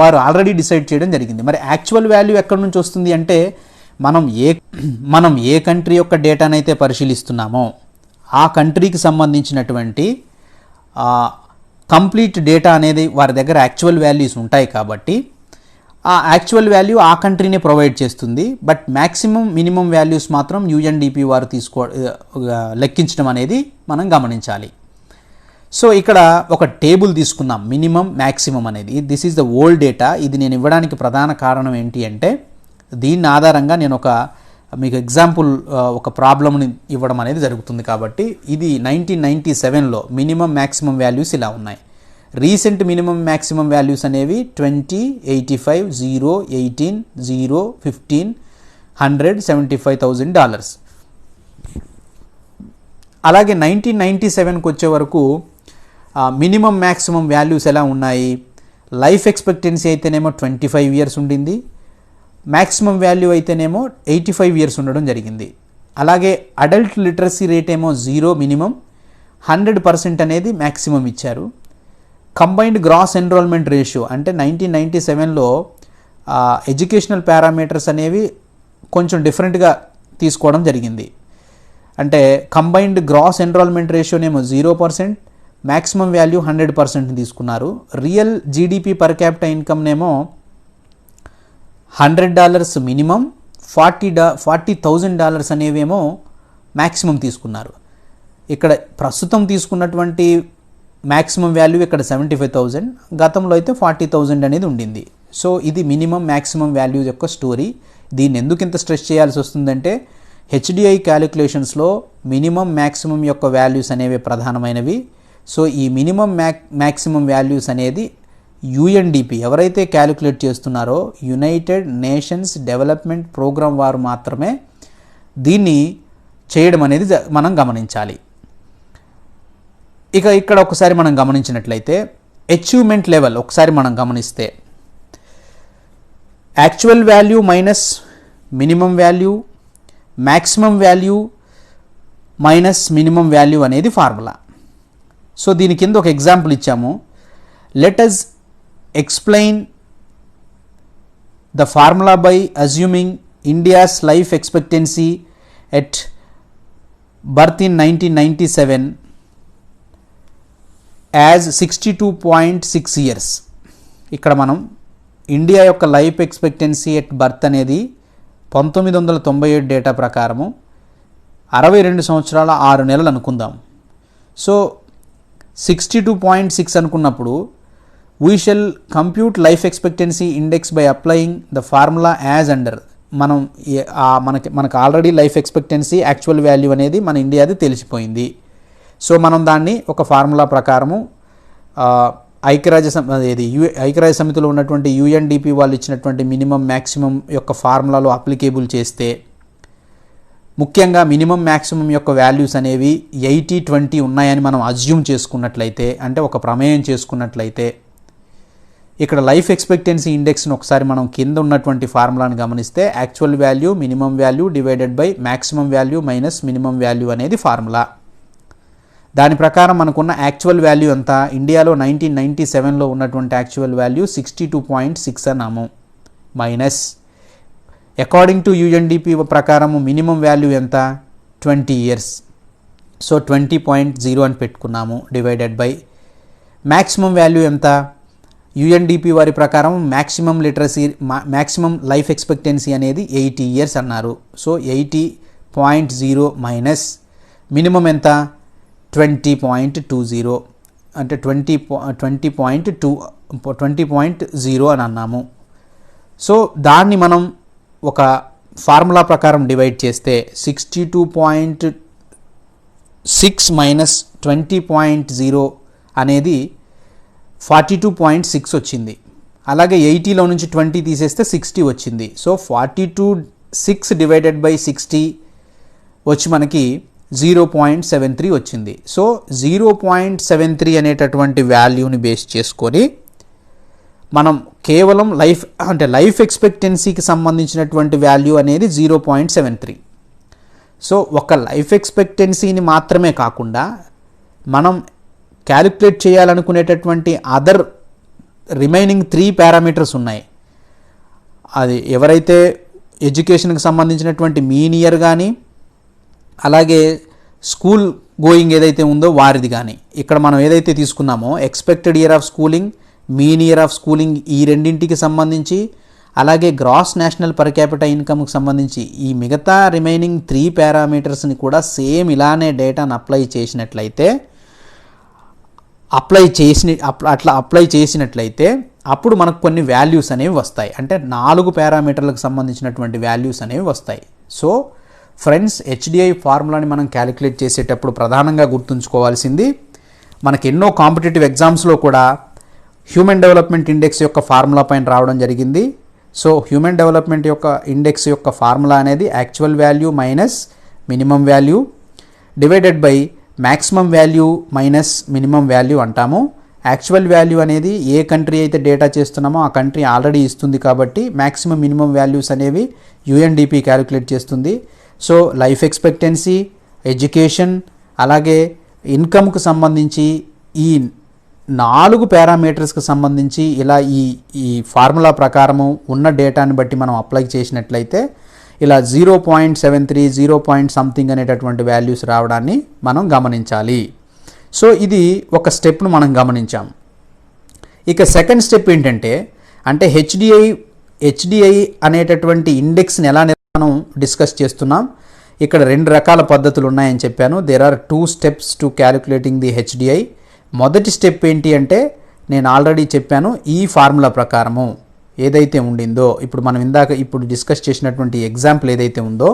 వారు ఆల్రెడీ డిసైడ్ చేయడం జరిగింది. మరి యాక్చువల్ వాల్యూ ఎక్కడి నుంచి వస్తుంది అంటే మనం ఏ కంట్రీ యొక్క డేటానైతే పరిశీలిస్తున్నామో ఆ కంట్రీకి సంబంధించినటువంటి కంప్లీట్ డేటా అనేది వారి దగ్గర యాక్చువల్ వాల్యూస్ ఉంటాయి కాబట్టి ఆ యాక్చువల్ వాల్యూ ఆ కంట్రీనే ప్రొవైడ్ చేస్తుంది. బట్ మ్యాక్సిమం మినిమం వాల్యూస్ మాత్రం యుఎన్డిపి వారు లెక్కించడం అనేది మనం గమనించాలి. సో ఇక్కడ ఒక టేబుల్ తీసుకుందాం, మినిమం మ్యాక్సిమం అనేది. This is the old data. ఇది నేను ఇవ్వడానికి ప్రధాన కారణం ఏంటి అంటే దీని ఆధారంగా నేను మీకు ఎగ్జాంపుల్ ఒక ప్రాబ్లమ్ని ఇవ్వడం అనేది జరుగుతుంది. కాబట్టి ఇది 1997లో మినిమం మ్యాక్సిమం వాల్యూస్ ఇలా ఉన్నాయి. రీసెంట్ మినిమం మ్యాక్సిమం వాల్యూస్ అనేవి 20, 85, 0, 18, 0, 15, 100, $75,000. అలాగే 1997కి వచ్చే వరకు మినిమం మ్యాక్సిమం వాల్యూస్ ఎలా ఉన్నాయి? లైఫ్ ఎక్స్పెక్టెన్సీ అయితేనేమో 25 years ఉండింది, మ్యాక్సిమం వాల్యూ అయితేనేమో 85 years ఉండడం జరిగింది. అలాగే అడల్ట్ లిటరసీ రేట్ ఏమో 0 మినిమం, 100% అనేది మ్యాక్సిమం ఇచ్చారు. కంబైన్డ్ గ్రాస్ ఎన్రోల్మెంట్ రేషియో అంటే 1997లో ఎడ్యుకేషనల్ పారామీటర్స్ అనేవి కొంచెం డిఫరెంట్గా తీసుకోవడం జరిగింది. అంటే కంబైన్డ్ గ్రాస్ ఎన్రోల్మెంట్ రేషియోనేమో 0%, మ్యాక్సిమం వాల్యూ 100% తీసుకున్నారు. రియల్ జీడిపి పర్ క్యాపిటల్ ఇన్కమ్నేమో $100 మినిమం, $40,000 అనేవేమో మ్యాక్సిమం తీసుకున్నారు. ఇక్కడ ప్రస్తుతం తీసుకున్నటువంటి మ్యాక్సిమం వాల్యూ ఇక్కడ 75,000, గతంలో అయితే 40,000 అనేది ఉండింది. సో ఇది మినిమం మ్యాక్సిమం వాల్యూ యొక్క స్టోరీ. దీన్ని ఎందుకు ఇంత స్ట్రెస్ చేయాల్సి వస్తుందంటే హెచ్డిఐ క్యాలిక్యులేషన్స్లో మినిమం మ్యాక్సిమం యొక్క వాల్యూస్ అనేవి ప్రధానమైనవి. సో ఈ మినిమం మ్యాక్సిమం వాల్యూస్ అనేది యుఎన్డిపి ఎవరైతే క్యాలిక్యులేట్ చేస్తున్నారో యునైటెడ్ నేషన్స్ డెవలప్మెంట్ ప్రోగ్రామ్ వారు మాత్రమే దీన్ని చేయడం అనేది మనం గమనించాలి. ఇక ఇక్కడ ఒకసారి మనం గమనించినట్లయితే అచీవ్మెంట్ లెవెల్ ఒకసారి మనం గమనిస్తే actual value minus minimum value, maximum value minus minimum value అనేది ఫార్ములా. సో దీని కింద ఒక ఎగ్జాంపుల్ ఇచ్చాము. Let us explain the formula by assuming India's life expectancy at birth in 1997 as 62.6 years. ఇక్కడ మనం ఇండియా యొక్క లైఫ్ ఎక్స్పెక్టెన్సీ ఎట్ బర్త్ అనేది 1997 data ప్రకారము 62 సంవత్సరాల 6 నెలలు అనుకుందాం. సో 62.6 అనుకున్నప్పుడు we shall compute life expectancy index by applying the formula as under. మనకు already life expectancy actual value అనేది మన ఇండియాది తెలిసిపోయింది. సో మనం దాన్ని ఒక ఫార్ములా ప్రకారము ఐక్యరాజ్య సమితిలో ఉన్నటువంటి యుఎన్డిపి వాళ్ళు ఇచ్చినటువంటి మినిమం మ్యాక్సిమం యొక్క ఫార్ములాలో అప్లికేబుల్ చేస్తే ముఖ్యంగా మినిమం మ్యాక్సిమం యొక్క వాల్యూస్ అనేవి 80-20 ఉన్నాయని మనం అజ్యూమ్ చేసుకున్నట్లయితే, అంటే ఒక ప్రమేయం చేసుకున్నట్లయితే, ఇక్కడ లైఫ్ ఎక్స్పెక్టెన్సీ ఇండెక్స్ను ఒకసారి మనం కింద ఉన్నటువంటి ఫార్ములాను గమనిస్తే actual value minimum value divided by maximum value minus minimum value అనేది ఫార్ములా. దాని ప్రకారం మనకున్న యాక్చువల్ వాల్యూ ఎంత? ఇండియాలో 1997లో ఉన్నటువంటి యాక్చువల్ వాల్యూ 62.6 అన్నాము, మైనస్ అకార్డింగ్ టు యుఎన్డిపి ప్రకారము మినిమం వాల్యూ ఎంత? 20 years. సో 20.0 అని పెట్టుకున్నాము, డివైడెడ్ బై మ్యాక్సిమం వాల్యూ ఎంత? యుఎన్డిపి వారి ప్రకారం మ్యాక్సిమం లైఫ్ ఎక్స్పెక్టెన్సీ అనేది 80 years అన్నారు. సో 80.0 మైనస్ మినిమం ఎంత? 20.20 అంటే 20.0 అని అన్నాము. సో దాన్ని మనం ఒక ఫార్ములా ప్రకారం డివైడ్ చేస్తే 62.6 మైనస్ 20.0 అనేది 42.6 వచ్చింది. అలాగే 80లో నుంచి 20 తీసేస్తే 60 వచ్చింది. సో 42.6 డివైడెడ్ బై 60 వచ్చి మనకి 0.73 వచ్చింది. సో 0.73 అనేటటువంటి వాల్యూని బేస్ చేసుకొని మనం కేవలం లైఫ్ ఎక్స్పెక్టెన్సీకి సంబంధించినటువంటి వాల్యూ అనేది 0.73. సో ఒక లైఫ్ ఎక్స్పెక్టెన్సీని మాత్రమే కాకుండా మనం క్యాలిక్యులేట్ చేయాలనుకునేటటువంటి అదర్ రిమైనింగ్ 3 పారామీటర్స్ ఉన్నాయి. అది ఎవరైతే ఎడ్యుకేషన్కి సంబంధించినటువంటి మీన్ ఇయర్ కానీ అలాగే స్కూల్ గోయింగ్ ఏదైతే ఉందో వారిది కానీ, ఇక్కడ మనం ఏదైతే తీసుకున్నామో expected year of schooling, mean year of schooling, ఈ రెండింటికి సంబంధించి అలాగే గ్రాస్ నేషనల్ పర్ క్యాపిటల్ ఇన్కమ్కి సంబంధించి ఈ మిగతా రిమైనింగ్ 3 పారామీటర్స్ని కూడా సేమ్ ఇలానే డేటాను అప్లై చేసినట్లయితే అప్పుడు మనకు కొన్ని వాల్యూస్ అనేవి వస్తాయి. అంటే 4 పారామీటర్లకు సంబంధించినటువంటి వాల్యూస్ అనేవి వస్తాయి. సో ఫ్రెండ్స్, హెచ్డిఐ ఫార్ములాని మనం క్యాలిక్యులేట్ చేసేటప్పుడు ప్రధానంగా గుర్తుంచుకోవాల్సింది మనకి ఎన్నో కాంపిటేటివ్ ఎగ్జామ్స్లో కూడా హ్యూమన్ డెవలప్మెంట్ ఇండెక్స్ యొక్క ఫార్ములా పైన రావడం జరిగింది. సో హ్యూమన్ డెవలప్మెంట్ యొక్క ఇండెక్స్ యొక్క ఫార్ములా అనేది actual value minus minimum value divided by maximum value minus minimum value అంటాము. యాక్చువల్ వాల్యూ అనేది ఏ కంట్రీ అయితే డేటా చేస్తున్నామో ఆ కంట్రీ ఆల్రెడీ ఇస్తుంది కాబట్టి మ్యాక్సిమం మినిమం వాల్యూస్ అనేవి యుఎన్డిపి క్యాలిక్యులేట్ చేస్తుంది. సో లైఫ్ ఎక్స్పెక్టెన్సీ, ఎడ్యుకేషన్, అలాగే ఇన్కమ్కు సంబంధించి ఈ 4 పారామీటర్స్కి సంబంధించి ఇలా ఈ ఫార్ములా ప్రకారము ఉన్న డేటాని బట్టి మనం అప్లై చేసినట్లయితే ఇలా 0.73 0. అనేటటువంటి వాల్యూస్ రావడాన్ని మనం గమనించాలి. సో ఇది ఒక స్టెప్ను మనం గమనించాం. ఇక సెకండ్ స్టెప్ ఏంటంటే అంటే హెచ్డిఐ అనేటటువంటి ఇండెక్స్ని ఎలా మనం డిస్కస్ చేస్తున్నాం. ఇక్కడ 2 రకాల పద్ధతులు ఉన్నాయని చెప్పాను. There are 2 steps to calculating the HDI. మొదటి స్టెప్ ఏంటి అంటే నేను ఆల్రెడీ చెప్పాను, ఈ ఫార్ములా ప్రకారము ఏదైతే ఉండిందో ఇప్పుడు మనం ఇప్పుడు డిస్కస్ చేసినటువంటి ఎగ్జాంపుల్ ఏదైతే ఉందో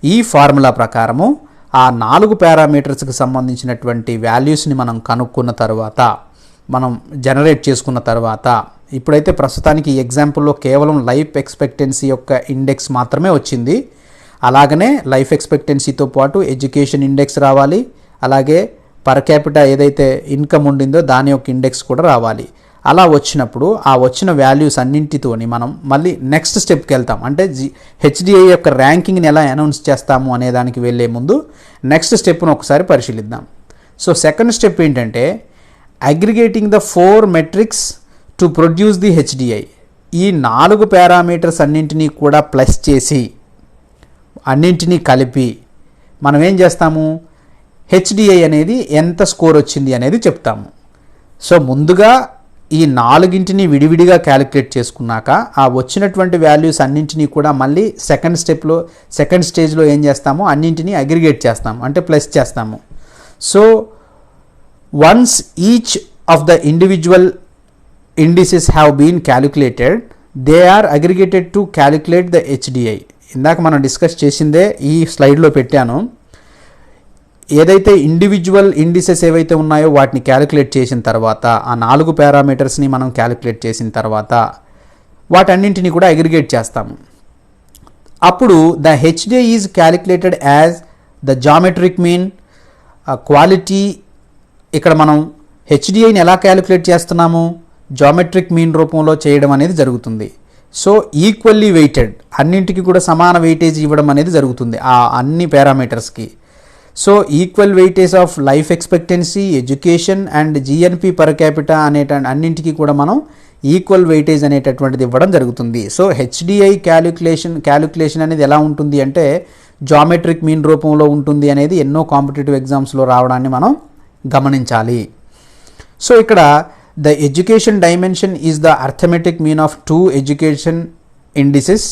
ఈ ఫార్ములా ప్రకారము ఆ 4 పారామీటర్స్కి సంబంధించినటువంటి వాల్యూస్ని మనం కనుక్కున్న తర్వాత మనం జనరేట్ చేసుకున్న తర్వాత ఇప్పుడైతే ప్రస్తుతానికి ఈ ఎగ్జాంపుల్లో కేవలం లైఫ్ ఎక్స్పెక్టెన్సీ యొక్క ఇండెక్స్ మాత్రమే వచ్చింది. అలాగనే లైఫ్ ఎక్స్పెక్టెన్సీతో పాటు ఎడ్యుకేషన్ ఇండెక్స్ రావాలి, అలాగే పర్ క్యాపిటా ఏదైతే ఇన్కమ్ ఉండిందో దాని యొక్క ఇండెక్స్ కూడా రావాలి. అలా వచ్చినప్పుడు ఆ వచ్చిన వాల్యూస్ అన్నింటితోని మనం మళ్ళీ నెక్స్ట్ స్టెప్కి వెళ్తాం. అంటే హెచ్డిఐ యొక్క ర్యాంకింగ్ని ఎలా అనౌన్స్ చేస్తాము అనే దానికి వెళ్ళే ముందు నెక్స్ట్ స్టెప్ను ఒకసారి పరిశీలిద్దాం. సో సెకండ్ స్టెప్ ఏంటంటే aggregating the 4 metrics to produce the HDI. ఈ 4 పారామీటర్స్ అన్నింటినీ కూడా ప్లస్ చేసి అన్నింటినీ కలిపి మనం ఏం చేస్తాము, హెచ్డిఐ అనేది ఎంత స్కోర్ వచ్చింది అనేది చెప్తాము. సో ముందుగా ఈ 4ని విడివిడిగా క్యాలిక్యులేట్ చేసుకున్నాక ఆ వచ్చినటువంటి వాల్యూస్ అన్నింటినీ కూడా మళ్ళీ సెకండ్ స్టేజ్లో ఏం చేస్తాము, అన్నింటినీ అగ్రిగేట్ చేస్తాము, అంటే ప్లస్ చేస్తాము. So once each of the individual indices have been calculated they are aggregated to calculate the HDI. ఇందాక మనం డిస్కస్ చేసిందే ఈ స్లైడ్లో పెట్టాను. ఏదైతే ఇండివిజువల్ ఇండిసెస్ ఏవైతే ఉన్నాయో వాటిని క్యాలిక్యులేట్ చేసిన తర్వాత ఆ 4 పారామీటర్స్ని మనం క్యాలిక్యులేట్ చేసిన తర్వాత వాటన్నింటినీ కూడా అగ్రిగేట్ చేస్తాము. అప్పుడు the HDI is calculated as the geometric mean quality. ఇక్కడ మనం హెచ్డిఐని ఎలా క్యాలిక్యులేట్ చేస్తున్నాము, జామెట్రిక్ మీన్ రూపంలో చేయడం అనేది జరుగుతుంది. సో ఈక్వల్లీ వెయిటెడ్, అన్నింటికి కూడా సమాన వెయిటేజ్ ఇవ్వడం అనేది జరుగుతుంది ఆ అన్ని పారామీటర్స్కి. So equal weightage of life expectancy, education and GNP per capita అన్నింటికి కూడా మనం ఈక్వల్ వెయిటేజ్ అనేటటువంటిది ఇవ్వడం జరుగుతుంది. సో హెచ్డిఐ క్యాలిక్యులేషన్ అనేది ఎలా ఉంటుంది అంటే జామెట్రిక్ మీన్ రూపంలో ఉంటుంది అనేది ఎన్నో కాంపిటేటివ్ ఎగ్జామ్స్లో రావడాన్ని మనం గమనించాలి. సో ఇక్కడ the education dimension is the arithmetic mean of 2 education indices.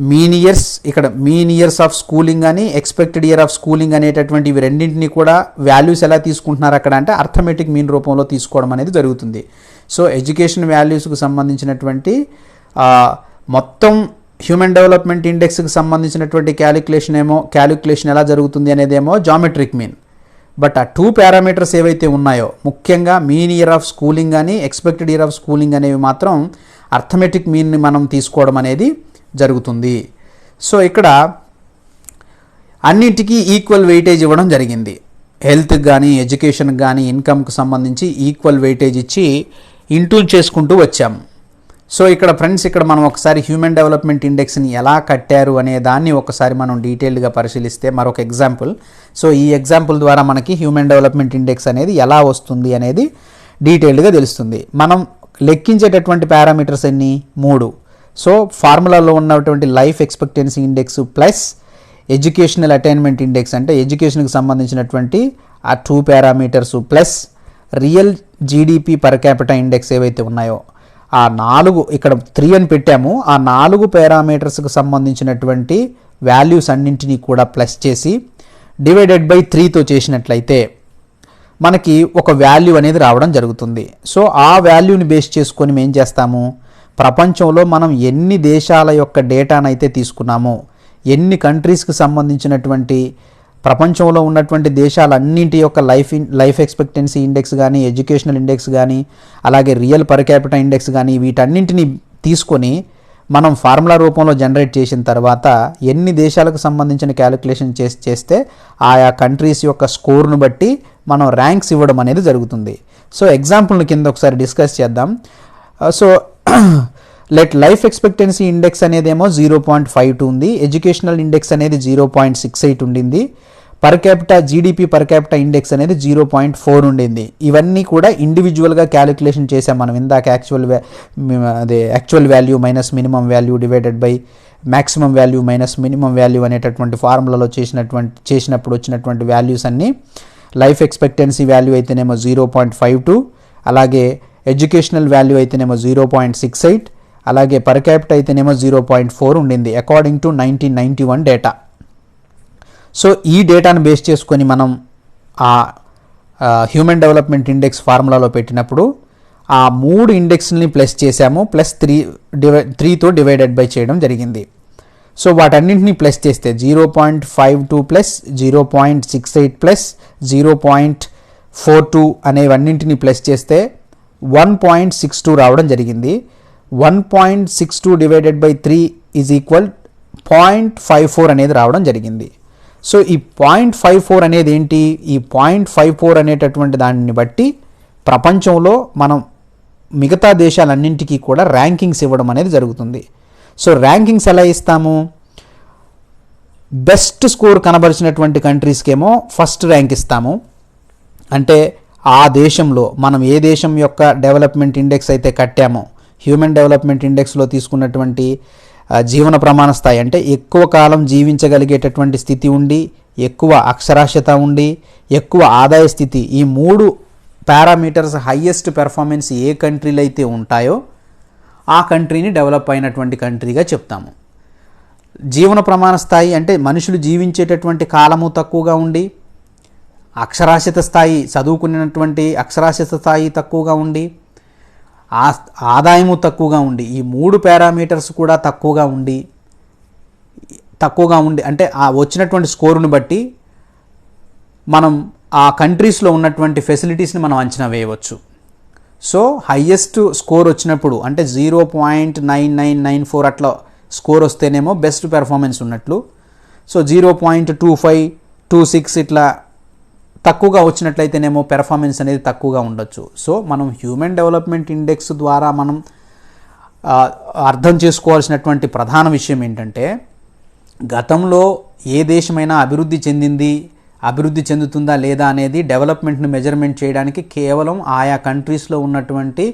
Mean years, ఇక్కడ మీన్ ఇయర్స్ ఆఫ్ స్కూలింగ్ అని ఎక్స్పెక్టెడ్ ఇయర్ ఆఫ్ స్కూలింగ్ అనేటటువంటి ఇవి రెండింటినీ కూడా వాల్యూస్ ఎలా తీసుకుంటున్నారు అక్కడ అంటే అర్థమెటిక్ మీన్ రూపంలో తీసుకోవడం అనేది జరుగుతుంది. సో ఎడ్యుకేషన్ వాల్యూస్కి సంబంధించినటువంటి మొత్తం హ్యూమన్ డెవలప్మెంట్ ఇండెక్స్కి సంబంధించినటువంటి క్యాలిక్యులేషన్ ఎలా జరుగుతుంది అనేదేమో జామెట్రిక్ మీన్. బట్ ఆ 2 పారామీటర్స్ ఏవైతే ఉన్నాయో ముఖ్యంగా మీన్ ఇయర్ ఆఫ్ స్కూలింగ్ అని ఎక్స్పెక్టెడ్ ఇయర్ ఆఫ్ స్కూలింగ్ అనేవి మాత్రం అర్థమెటిక్ మీన్ని మనం తీసుకోవడం అనేది జరుగుతుంది. సో ఇక్కడ అన్నింటికీ ఈక్వల్ వెయిటేజ్ ఇవ్వడం జరిగింది. హెల్త్కి కానీ ఎడ్యుకేషన్కి కానీ ఇన్కమ్కి సంబంధించి ఈక్వల్ వెయిటేజ్ ఇచ్చి ఇంటూ చేసుకుంటూ వచ్చాము. సో ఇక్కడ ఫ్రెండ్స్ ఇక్కడ మనం ఒకసారి హ్యూమన్ డెవలప్మెంట్ ఇండెక్స్ని ఎలా కట్టారు అనే దాన్ని ఒకసారి మనం డీటెయిల్డ్గా పరిశీలిస్తే మరొక ఎగ్జాంపుల్. సో ఈ ఎగ్జాంపుల్ ద్వారా మనకి హ్యూమన్ డెవలప్మెంట్ ఇండెక్స్ అనేది ఎలా వస్తుంది అనేది డీటెయిల్డ్గా తెలుస్తుంది. మనం లెక్కించేటటువంటి పారామీటర్స్ ఎన్ని, 3. సో ఫార్ములాలో ఉన్నటువంటి life expectancy index plus educational attainment index అంటే ఎడ్యుకేషన్కి సంబంధించినటువంటి ఆ 2 parameters plus real GDP per capita index ఏవైతే ఉన్నాయో ఆ 4 ఇక్కడ 3 అని పెట్టాము. ఆ 4 పారామీటర్స్కి సంబంధించినటువంటి వాల్యూస్ అన్నింటినీ కూడా ప్లస్ చేసి డివైడెడ్ బై 3తో చేసినట్లయితే మనకి ఒక వాల్యూ అనేది రావడం జరుగుతుంది. సో ఆ వాల్యూని బేస్ చేసుకొని మేము ఏం చేస్తాము, ప్రపంచంలో మనం ఎన్ని దేశాల యొక్క డేటానైతే తీసుకున్నామో, ఎన్ని కంట్రీస్కి సంబంధించినటువంటి ప్రపంచంలో ఉన్నటువంటి దేశాలన్నింటి యొక్క లైఫ్ ఎక్స్పెక్టెన్సీ ఇండెక్స్ కానీ, ఎడ్యుకేషనల్ ఇండెక్స్ కానీ, అలాగే రియల్ పర్ క్యాపిటల్ ఇండెక్స్ కానీ, వీటన్నింటినీ తీసుకొని మనం ఫార్ములా రూపంలో జనరేట్ చేసిన తర్వాత ఎన్ని దేశాలకు సంబంధించిన క్యాలిక్యులేషన్ చేస్తే ఆయా కంట్రీస్ యొక్క స్కోర్ను బట్టి మనం ర్యాంక్స్ ఇవ్వడం అనేది జరుగుతుంది. సో ఎగ్జాంపుల్ని కింద ఒకసారి డిస్కస్ చేద్దాం. సో లైఫ్ ఎక్స్పెక్టెన్సీ ఇండెక్స్ అనేదేమో 0.52 ఉంది, ఎడ్యుకేషనల్ ఇండెక్స్ అనేది 0.68 ఉండింది, జీడిపి పర్ క్యాపిటల్ ఇండెక్స్ అనేది 0.4 ఉండింది. ఇవన్నీ కూడా ఇండివిజువల్గా క్యాలిక్యులేషన్ చేసాం మనం ఇందాక. Actual value minus minimum value divided by maximum value minus minimum value అనేటటువంటి ఫార్ములాలో చేసినప్పుడు వచ్చినటువంటి వాల్యూస్ అన్నీ లైఫ్ ఎక్స్పెక్టెన్సీ వాల్యూ అయితేనేమో 0.52, అలాగే ఎడ్యుకేషనల్ వాల్యూ అయితేనేమో 0.68, అలాగే పర్ క్యాపిటల్ అయితేనేమో 0.4 ఉండింది అకార్డింగ్ టు 1991 డేటా. సో ఈ డేటాను బేస్ చేసుకొని మనం ఆ హ్యూమన్ డెవలప్మెంట్ ఇండెక్స్ ఫార్ములాలో పెట్టినప్పుడు ఆ 3 ఇండెక్స్ని ప్లస్ చేసాము, ప్లస్ 3తో డివైడెడ్ బై చేయడం జరిగింది. సో వాటన్నింటినీ ప్లస్ చేస్తే 0.52 ప్లస్ 0.68 ప్లస్ 0.42 అనేవన్నింటినీ ప్లస్ చేస్తే 1.62 రావడం జరిగింది. 1.62 డివైడెడ్ బై 3 ఈజ్ ఈక్వల్ 0.54 అనేది రావడం జరిగింది. సో ఈ 0.54 అనేది ఏంటి? ఈ 0.54 అనేటటువంటి దానిని బట్టి ప్రపంచంలో మనం మిగతా దేశాలన్నింటికీ కూడా ర్యాంకింగ్స్ ఇవ్వడం అనేది జరుగుతుంది. సో ర్యాంకింగ్స్ ఎలా ఇస్తాము? బెస్ట్ స్కోర్ కనబరిచినటువంటి కంట్రీస్కేమో ఫస్ట్ ర్యాంక్ ఇస్తాము. అంటే ఆ దేశంలో మనం ఏ దేశం యొక్క డెవలప్మెంట్ ఇండెక్స్ అయితే కట్టామో, హ్యూమన్ డెవలప్మెంట్ ఇండెక్స్లో తీసుకున్నటువంటి జీవన ప్రమాణ స్థాయి అంటే ఎక్కువ కాలం జీవించగలిగేటటువంటి స్థితి ఉండి, ఎక్కువ అక్షరాస్యత ఉండి, ఎక్కువ ఆదాయ స్థితి, ఈ 3 పారామీటర్స్ హైయెస్ట్ పెర్ఫార్మెన్స్ ఏ కంట్రీలు అయితే ఉంటాయో ఆ కంట్రీని డెవలప్ అయినటువంటి కంట్రీగా చెప్తాము. జీవన ప్రమాణ స్థాయి అంటే మనుషులు జీవించేటటువంటి కాలము తక్కువగా ఉండి, అక్షరాస్యత స్థాయి చదువుకున్నటువంటి అక్షరాస్యత స్థాయి తక్కువగా ఉండి, ఆదాయము తక్కువగా ఉండి, ఈ 3 పారామీటర్స్ కూడా తక్కువగా ఉండి అంటే ఆ వచ్చినటువంటి స్కోరును బట్టి మనం ఆ కంట్రీస్లో ఉన్నటువంటి ఫెసిలిటీస్ని మనం అంచనా వేయవచ్చు. సో హైయెస్ట్ స్కోర్ వచ్చినప్పుడు అంటే 0.9994 అట్లా స్కోర్ వస్తేనేమో బెస్ట్ పెర్ఫార్మెన్స్ ఉన్నట్లు. సో 0.25, 26 ఇట్లా తక్కువగా వచ్చినట్లయితేనేమో పెర్ఫార్మెన్స్ అనేది తక్కువగా ఉండొచ్చు. సో మనం హ్యూమన్ డెవలప్మెంట్ ఇండెక్స్ ద్వారా మనం అర్థం చేసుకోవాల్సినటువంటి ప్రధాన విషయం ఏంటంటే, గతంలో ఏ దేశమైనా అభివృద్ధి చెందుతుందా లేదా అనేది డెవలప్మెంట్ని మెజర్మెంట్ చేయడానికి కేవలం ఆయా కంట్రీస్లో ఉన్నటువంటి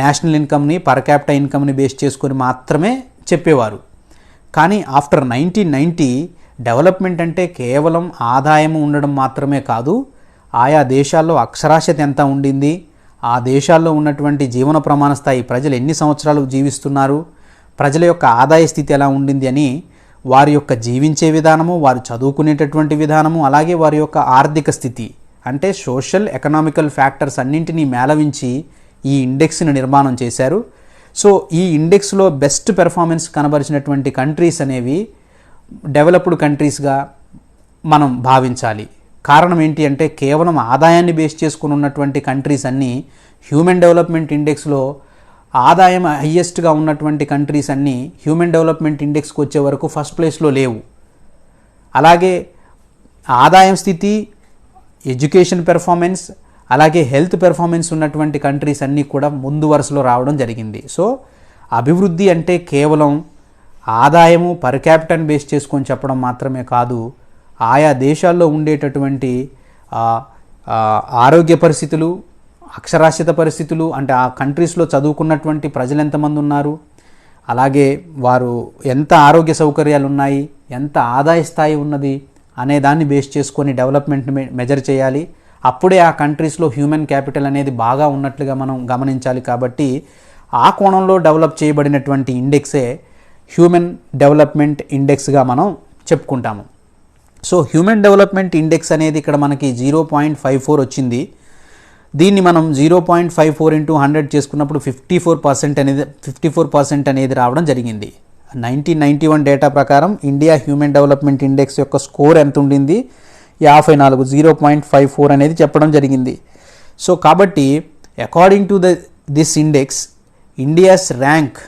నేషనల్ ఇన్కమ్ని, పర్ క్యాపిటల్ ఇన్కమ్ని బేస్ చేసుకొని మాత్రమే చెప్పేవారు. కానీ ఆఫ్టర్ 1990 డెవలప్మెంట్ అంటే కేవలం ఆదాయం ఉండడం మాత్రమే కాదు, ఆయా దేశాల్లో అక్షరాస్యత ఎంత ఉండింది, ఆ దేశాల్లో ఉన్నటువంటి జీవన ప్రమాణ స్థాయి, ప్రజలు ఎన్ని సంవత్సరాలు జీవిస్తున్నారు, ప్రజల యొక్క ఆదాయ స్థితి ఎలా ఉండింది అని వారి యొక్క జీవించే విధానము, వారు చదువుకునేటటువంటి విధానము, అలాగే వారి యొక్క ఆర్థిక స్థితి అంటే సోషల్ ఎకనామికల్ ఫ్యాక్టర్స్ అన్నింటినీ మేళవించి ఈ ఇండెక్స్ని నిర్మాణం చేశారు. సో ఈ ఇండెక్స్లో బెస్ట్ పెర్ఫార్మెన్స్ కనబరిచినటువంటి కంట్రీస్ అనేవి డెవలప్డ్ కంట్రీస్గా మనం భావించాలి. కారణం ఏంటి అంటే, కేవలం ఆదాయాన్ని బేస్ చేసుకుని ఉన్నటువంటి కంట్రీస్ అన్నీ హ్యూమన్ డెవలప్మెంట్ ఇండెక్స్లో ఆదాయం హయ్యెస్ట్గా ఉన్నటువంటి కంట్రీస్ అన్నీ హ్యూమన్ డెవలప్మెంట్ ఇండెక్స్కి వచ్చే వరకు ఫస్ట్ ప్లేస్లో లేవు. అలాగే ఆదాయం స్థితి, ఎడ్యుకేషన్ పెర్ఫార్మెన్స్, అలాగే హెల్త్ పెర్ఫార్మెన్స్ ఉన్నటువంటి కంట్రీస్ అన్నీ కూడా ముందు వరుసలో రావడం జరిగింది. సో అభివృద్ధి అంటే కేవలం ఆదాయము పర్ క్యాపిటల్ బేస్ చేసుకొని చెప్పడం మాత్రమే కాదు, ఆయా దేశాల్లో ఉండేటటువంటి ఆరోగ్య పరిస్థితులు, అక్షరాస్యత పరిస్థితులు అంటే ఆ కంట్రీస్లో చదువుకున్నటువంటి ప్రజలు ఎంతమంది ఉన్నారు, అలాగే వారు ఎంత ఆరోగ్య సౌకర్యాలు ఉన్నాయి, ఎంత ఆదాయ స్థాయి ఉన్నది అనే దాన్ని బేస్ చేసుకొని డెవలప్మెంట్ని మెజర్ చేయాలి. అప్పుడే ఆ కంట్రీస్లో హ్యూమన్ క్యాపిటల్ అనేది బాగా ఉన్నట్లుగా మనం గమనించాలి. కాబట్టి ఆ కోణంలో డెవలప్ చేయబడినటువంటి ఇండెక్సే హ్యూమన్ డెవలప్మెంట్ ఇండెక్స్గా మనం చెప్పుకుంటాము. సో హ్యూమన్ డెవలప్మెంట్ ఇండెక్స్ అనేది ఇక్కడ మనకి 0.54 వచ్చింది. దీన్ని మనం 0.54 × 100 చేసుకున్నప్పుడు 54% అనేది రావడం జరిగింది. 1991 డేటా ప్రకారం ఇండియా హ్యూమన్ డెవలప్మెంట్ ఇండెక్స్ యొక్క స్కోర్ ఎంత ఉండింది, 54, 0.54 అనేది చెప్పడం జరిగింది. సో కాబట్టి according to this index, India's rank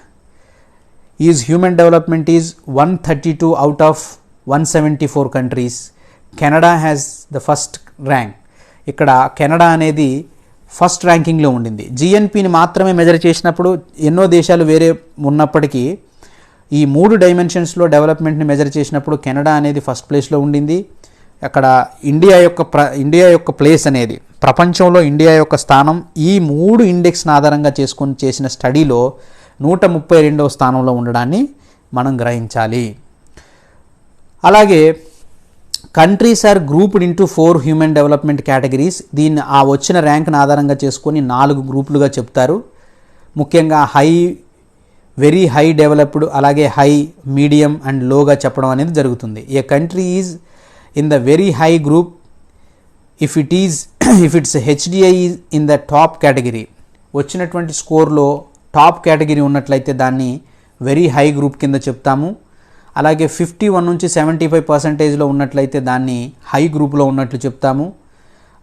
is human development is 132 out of 174 countries. Canada has the first rank. ఇక్కడ కెనడా అనేది ఫస్ట్ ర్యాంకింగ్లో ఉండింది. జిఎన్పిని మాత్రమే మెజర్ చేసినప్పుడు ఎన్నో దేశాలు వేరే ఉన్నప్పటికీ ఈ 3 డైమెన్షన్స్లో డెవలప్మెంట్ని మెజర్ చేసినప్పుడు కెనడా అనేది ఫస్ట్ ప్లేస్లో ఉండింది. అక్కడ ఇండియా యొక్క ప్లేస్ అనేది, ప్రపంచంలో ఇండియా యొక్క స్థానం ఈ 3 ఇండెక్స్ని ఆధారంగా చేసుకొని చేసిన స్టడీలో 132వ స్థానంలో ఉండడాన్ని మనం గ్రహించాలి. అలాగే countries are grouped into 4 human development categories. దీన్ని ఆ వచ్చిన ర్యాంక్ని ఆధారంగా చేసుకొని 4 గ్రూపులుగా చెప్తారు. ముఖ్యంగా వెరీ హై డెవలప్డ్, అలాగే హై, మీడియం అండ్ లోగా చెప్పడం అనేది జరుగుతుంది. A country is in the very high group if its HDI is in the top category. వచ్చినటువంటి స్కోర్లో టాప్ కేటగిరీ ఉన్నట్లయితే దాన్ని వెరీ హై గ్రూప్ కింద చెప్తాము. అలాగే 51 నుంచి 75% ఉన్నట్లయితే దాన్ని హై గ్రూప్లో ఉన్నట్లు చెప్తాము.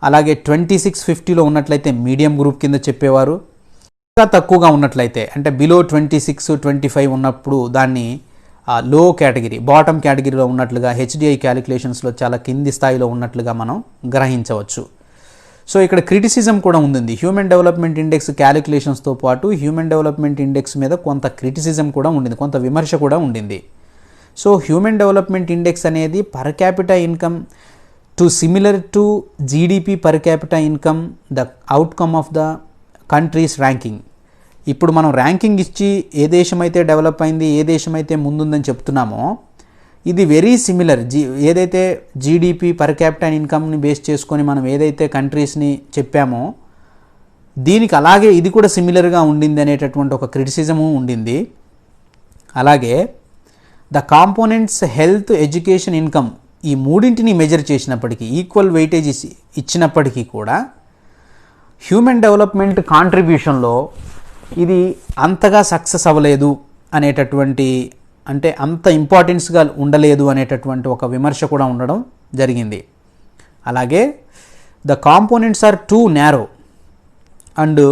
అలాగే 26-50లో ఉన్నట్లయితే మీడియం గ్రూప్ కింద చెప్పేవారు. ఇంకా తక్కువగా ఉన్నట్లయితే అంటే బిలో 26-25 ఉన్నప్పుడు దాన్ని లో కేటగిరీ, బాటమ్ కేటగిరీలో ఉన్నట్లుగా హెచ్డిఐ క్యాలిక్యులేషన్స్లో చాలా కింది స్థాయిలో ఉన్నట్లుగా మనం గ్రహించవచ్చు. సో ఇక్కడ క్రిటిసిజం కూడా ఉంది. హ్యూమన్ డెవలప్మెంట్ ఇండెక్స్ క్యాలిక్యులేషన్స్తో పాటు హ్యూమన్ డెవలప్మెంట్ ఇండెక్స్ మీద కొంత క్రిటిసిజం కూడా ఉండింది, కొంత విమర్శ కూడా ఉండింది. సో హ్యూమన్ డెవలప్మెంట్ ఇండెక్స్ అనేది per capita income similar to GDP per capita income the outcome of the countries ranking. ఇప్పుడు మనం ర్యాంకింగ్ ఇచ్చి ఏ దేశం అయితే డెవలప్ అయింది, ఏ దేశం అయితే ముందుందని చెప్తున్నామో ఇది వెరీ సిమిలర్. ఏదైతే జీడిపి పర్ క్యాపిటా ఇన్కమ్ని బేస్ చేసుకొని మనం ఏదైతే కంట్రీస్ని చెప్పామో దీనికి అలాగే ఇది కూడా సిమిలర్గా ఉండింది అనేటటువంటి ఒక క్రిటిసిజము ఉండింది. అలాగే the components health, education, income ఈ మూడింటిని మెజర్ చేసినప్పటికీ, ఈక్వల్ వెయిటేజ్ ఇచ్చినప్పటికీ కూడా హ్యూమన్ డెవలప్మెంట్ కాంట్రిబ్యూషన్లో ఇది అంతగా సక్సెస్ అవ్వలేదు అనేటటువంటి, అంటే అంత ఇంపార్టెన్స్గా ఉండలేదు అనేటటువంటి ఒక విమర్శ కూడా ఉండడం జరిగింది. అలాగే the components are too narrow and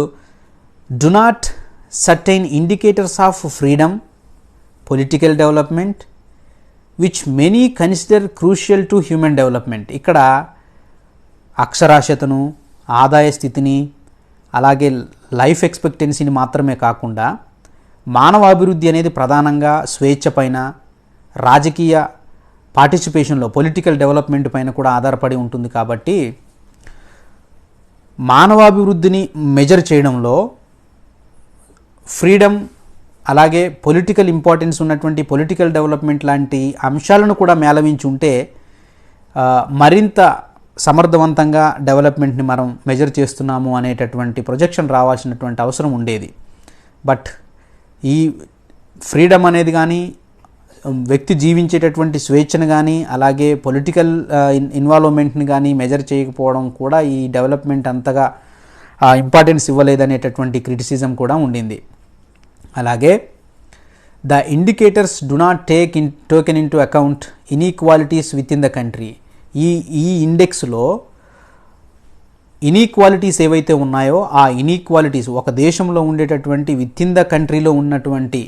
do not certain indicators of freedom, political development which many consider crucial to human development. ఇక్కడ అక్షరాస్యతను, ఆదాయ స్థితిని, అలాగే లైఫ్ ఎక్స్పెక్టెన్సీని మాత్రమే కాకుండా మానవాభివృద్ధి అనేది ప్రధానంగా స్వేచ్ఛ పైన, రాజకీయ పార్టిసిపేషన్లో, పొలిటికల్ డెవలప్మెంట్ పైన కూడా ఆధారపడి ఉంటుంది. కాబట్టి మానవాభివృద్ధిని మెజర్ చేయడంలో ఫ్రీడమ్, అలాగే పొలిటికల్ ఇంపార్టెన్స్ ఉన్నటువంటి పొలిటికల్ డెవలప్మెంట్ లాంటి అంశాలను కూడా మేళవించి ఉంటే మరింత సమర్థవంతంగా డెవలప్మెంట్ని మనం మెజర్ చేస్తున్నాము అనేటటువంటి ప్రొజెక్షన్ రావాల్సినటువంటి అవసరం ఉండేది. బట్ ఈ ఫ్రీడమ్ అనేది కానీ, వ్యక్తి జీవించేటటువంటి స్వేచ్ఛను కానీ, అలాగే పొలిటికల్ ఇన్వాల్వ్మెంట్ని కానీ మెజర్ చేయకపోవడం కూడా ఈ డెవలప్మెంట్ అంతగా ఇంపార్టెన్స్ ఇవ్వలేదనేటటువంటి క్రిటిసిజం కూడా ఉండింది. అలాగే the indicators do not taken in to account inequalities with in the country. ఈ ఇండెక్స్లో ఇన్ఈక్వాలిటీస్ ఏవైతే ఉన్నాయో ఆ ఇన్ఈక్వాలిటీస్, ఒక దేశంలో ఉండేటటువంటి విత్ ఇన్ ద కంట్రీలో ఉన్నటువంటి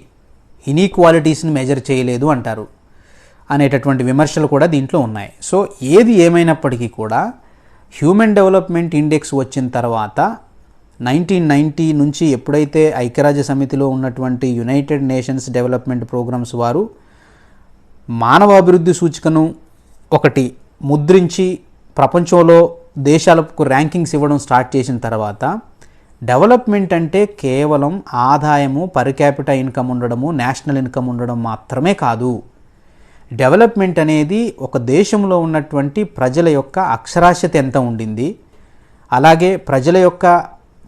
ఇన్ఈక్వాలిటీస్ని మెజర్ చేయలేదు అంటారు అనేటటువంటి విమర్శలు కూడా దీంట్లో ఉన్నాయి. సో ఏది ఏమైనప్పటికీ కూడా హ్యూమన్ డెవలప్మెంట్ ఇండెక్స్ వచ్చిన తర్వాత 1990 నుంచి ఎప్పుడైతే ఐక్యరాజ్య సమితిలో ఉన్నటువంటి యునైటెడ్ నేషన్స్ డెవలప్మెంట్ ప్రోగ్రామ్స్ వారు మానవాభివృద్ధి సూచికను ఒకటి ముద్రించి ప్రపంచంలో దేశాలకు ర్యాంకింగ్స్ ఇవ్వడం స్టార్ట్ చేసిన తర్వాత డెవలప్మెంట్ అంటే కేవలం ఆదాయము, పర్ క్యాపిటా ఇన్కమ్ ఉండడము, నేషనల్ ఇన్కమ్ ఉండడం మాత్రమే కాదు. డెవలప్మెంట్ అనేది ఒక దేశంలో ఉన్నటువంటి ప్రజల యొక్క అక్షరాస్యత ఎంత ఉండింది, అలాగే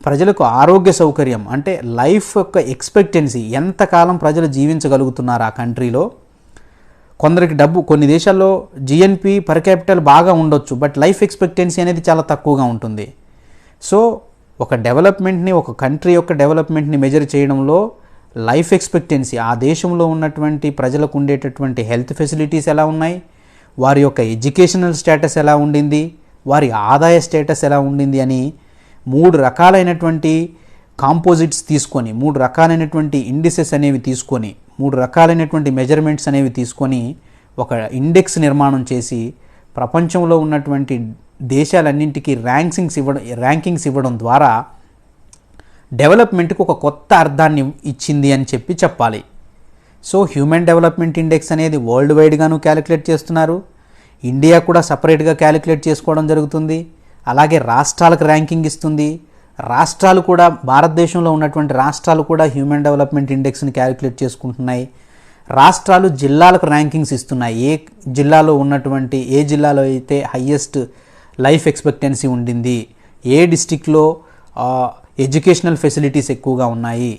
ప్రజలకు ఆరోగ్య సౌకర్యం అంటే లైఫ్ యొక్క ఎక్స్పెక్టెన్సీ, ఎంతకాలం ప్రజలు జీవించగలుగుతున్నారు ఆ కంట్రీలో. కొందరికి డబ్బు, కొన్ని దేశాల్లో జిఎన్పి పర్ క్యాపిటల్ బాగా ఉండొచ్చు, బట్ లైఫ్ ఎక్స్పెక్టెన్సీ అనేది చాలా తక్కువగా ఉంటుంది. సో ఒక డెవలప్మెంట్ని, ఒక కంట్రీ యొక్క డెవలప్మెంట్ని మెజర్ చేయడంలో లైఫ్ ఎక్స్పెక్టెన్సీ, ఆ దేశంలో ఉన్నటువంటి ప్రజలకు ఉండేటటువంటి హెల్త్ ఫెసిలిటీస్ ఎలా ఉన్నాయి, వారి యొక్క ఎడ్యుకేషనల్ స్టేటస్ ఎలా ఉండింది, వారి ఆదాయ స్టేటస్ ఎలా ఉండింది అని 3 రకాలైనటువంటి కాంపోజిట్స్ తీసుకొని, 3 రకాలైనటువంటి ఇండిసెస్ అనేవి తీసుకొని, 3 రకాలైనటువంటి మెజర్మెంట్స్ అనేవి తీసుకొని ఒక ఇండెక్స్ నిర్మాణం చేసి ప్రపంచంలో ఉన్నటువంటి దేశాలన్నింటికీ ర్యాంకింగ్స్ ఇవ్వడం ద్వారా డెవలప్మెంట్కి ఒక కొత్త అర్థాన్ని ఇచ్చింది అని చెప్పాలి. సో హ్యూమన్ డెవలప్మెంట్ ఇండెక్స్ అనేది వరల్డ్ వైడ్గాను క్యాలిక్యులేట్ చేస్తున్నారు. ఇండియా కూడా సపరేట్గా క్యాలిక్యులేట్ చేసుకోవడం జరుగుతుంది. అలాగే రాష్ట్రాలకు ర్యాంకింగ్ ఇస్తుంది. రాష్ట్రాలు కూడా, భారతదేశంలో ఉన్నటువంటి రాష్ట్రాలు కూడా హ్యూమన్ డెవలప్మెంట్ ఇండెక్స్ని క్యాలిక్యులేట్ చేసుకుంటున్నాయి. రాష్ట్రాలు జిల్లాలకు ర్యాంకింగ్స్ ఇస్తున్నాయి. ఏ జిల్లాలో అయితే హయ్యెస్ట్ లైఫ్ ఎక్స్పెక్టెన్సీ ఉండింది, ఏ డిస్టిక్లో ఎడ్యుకేషనల్ ఫెసిలిటీస్ ఎక్కువగా ఉన్నాయి,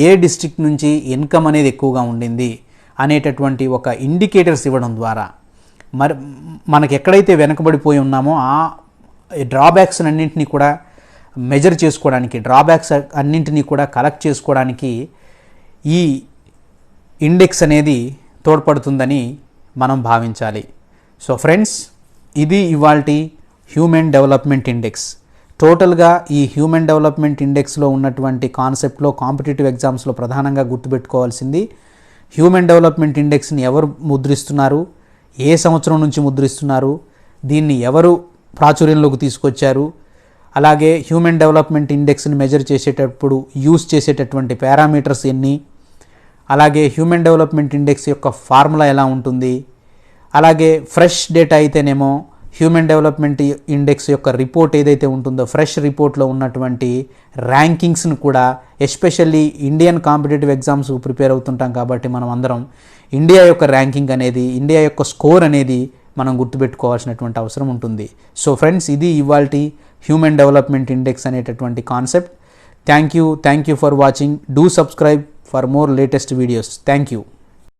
ఏ డిస్ట్రిక్ట్ నుంచి ఇన్కమ్ అనేది ఎక్కువగా ఉండింది అనేటటువంటి ఒక ఇండికేటర్స్ ఇవ్వడం ద్వారా మనకి ఎక్కడైతే వెనకబడిపోయి ఉన్నామో ఆ డ్రాబ్యాక్స్ అన్నింటినీ కూడా మెజర్ చేసుకోవడానికి, డ్రాబ్యాక్స్ అన్నింటినీ కూడా కలెక్ట్ చేసుకోవడానికి ఈ ఇండెక్స్ అనేది తోడ్పడుతుందని మనం భావించాలి. సో ఫ్రెండ్స్, ఇది ఇవాల్టి హ్యూమన్ డెవలప్మెంట్ ఇండెక్స్. టోటల్గా ఈ హ్యూమన్ డెవలప్మెంట్ ఇండెక్స్లో ఉన్నటువంటి కాన్సెప్ట్లో కాంపిటేటివ్ ఎగ్జామ్స్లో ప్రధానంగా గుర్తుపెట్టుకోవాల్సింది, హ్యూమన్ డెవలప్మెంట్ ఇండెక్స్ని ఎవరు ముద్రిస్తున్నారు, ఏ సంవత్సరం నుంచి ముద్రిస్తున్నారు, దీన్ని ఎవరు ప్రాచుర్యంలోకి తీసుకొచ్చారు, అలాగే హ్యూమన్ డెవలప్మెంట్ ఇండెక్స్ని మెజర్ చేసేటప్పుడు యూజ్ చేసేటటువంటి పారామీటర్స్ ఎన్ని, అలాగే హ్యూమన్ డెవలప్మెంట్ ఇండెక్స్ యొక్క ఫార్ములా ఎలా ఉంటుంది, అలాగే ఫ్రెష్ డేటా అయితేనేమో హ్యూమన్ డెవలప్మెంట్ ఇండెక్స్ యొక్క రిపోర్ట్ ఏదైతే ఉంటుందో ఫ్రెష్ రిపోర్ట్లో ఉన్నటువంటి ర్యాంకింగ్స్ను కూడా, especially Indian competitive exams prepare అవుతుంటాం కాబట్టి మనం అందరం ఇండియా యొక్క ర్యాంకింగ్ అనేది, ఇండియా యొక్క స్కోర్ అనేది మనం గుర్తుపెట్టుకోవాల్సినటువంటి అవసరం ఉంటుంది. సో ఫ్రెండ్స్, ఇది ఇవాల్టి హ్యూమన్ డెవలప్మెంట్ ఇండెక్స్ అనేటటువంటి concept. Thank you for watching. Do subscribe for more latest videos. Thank you.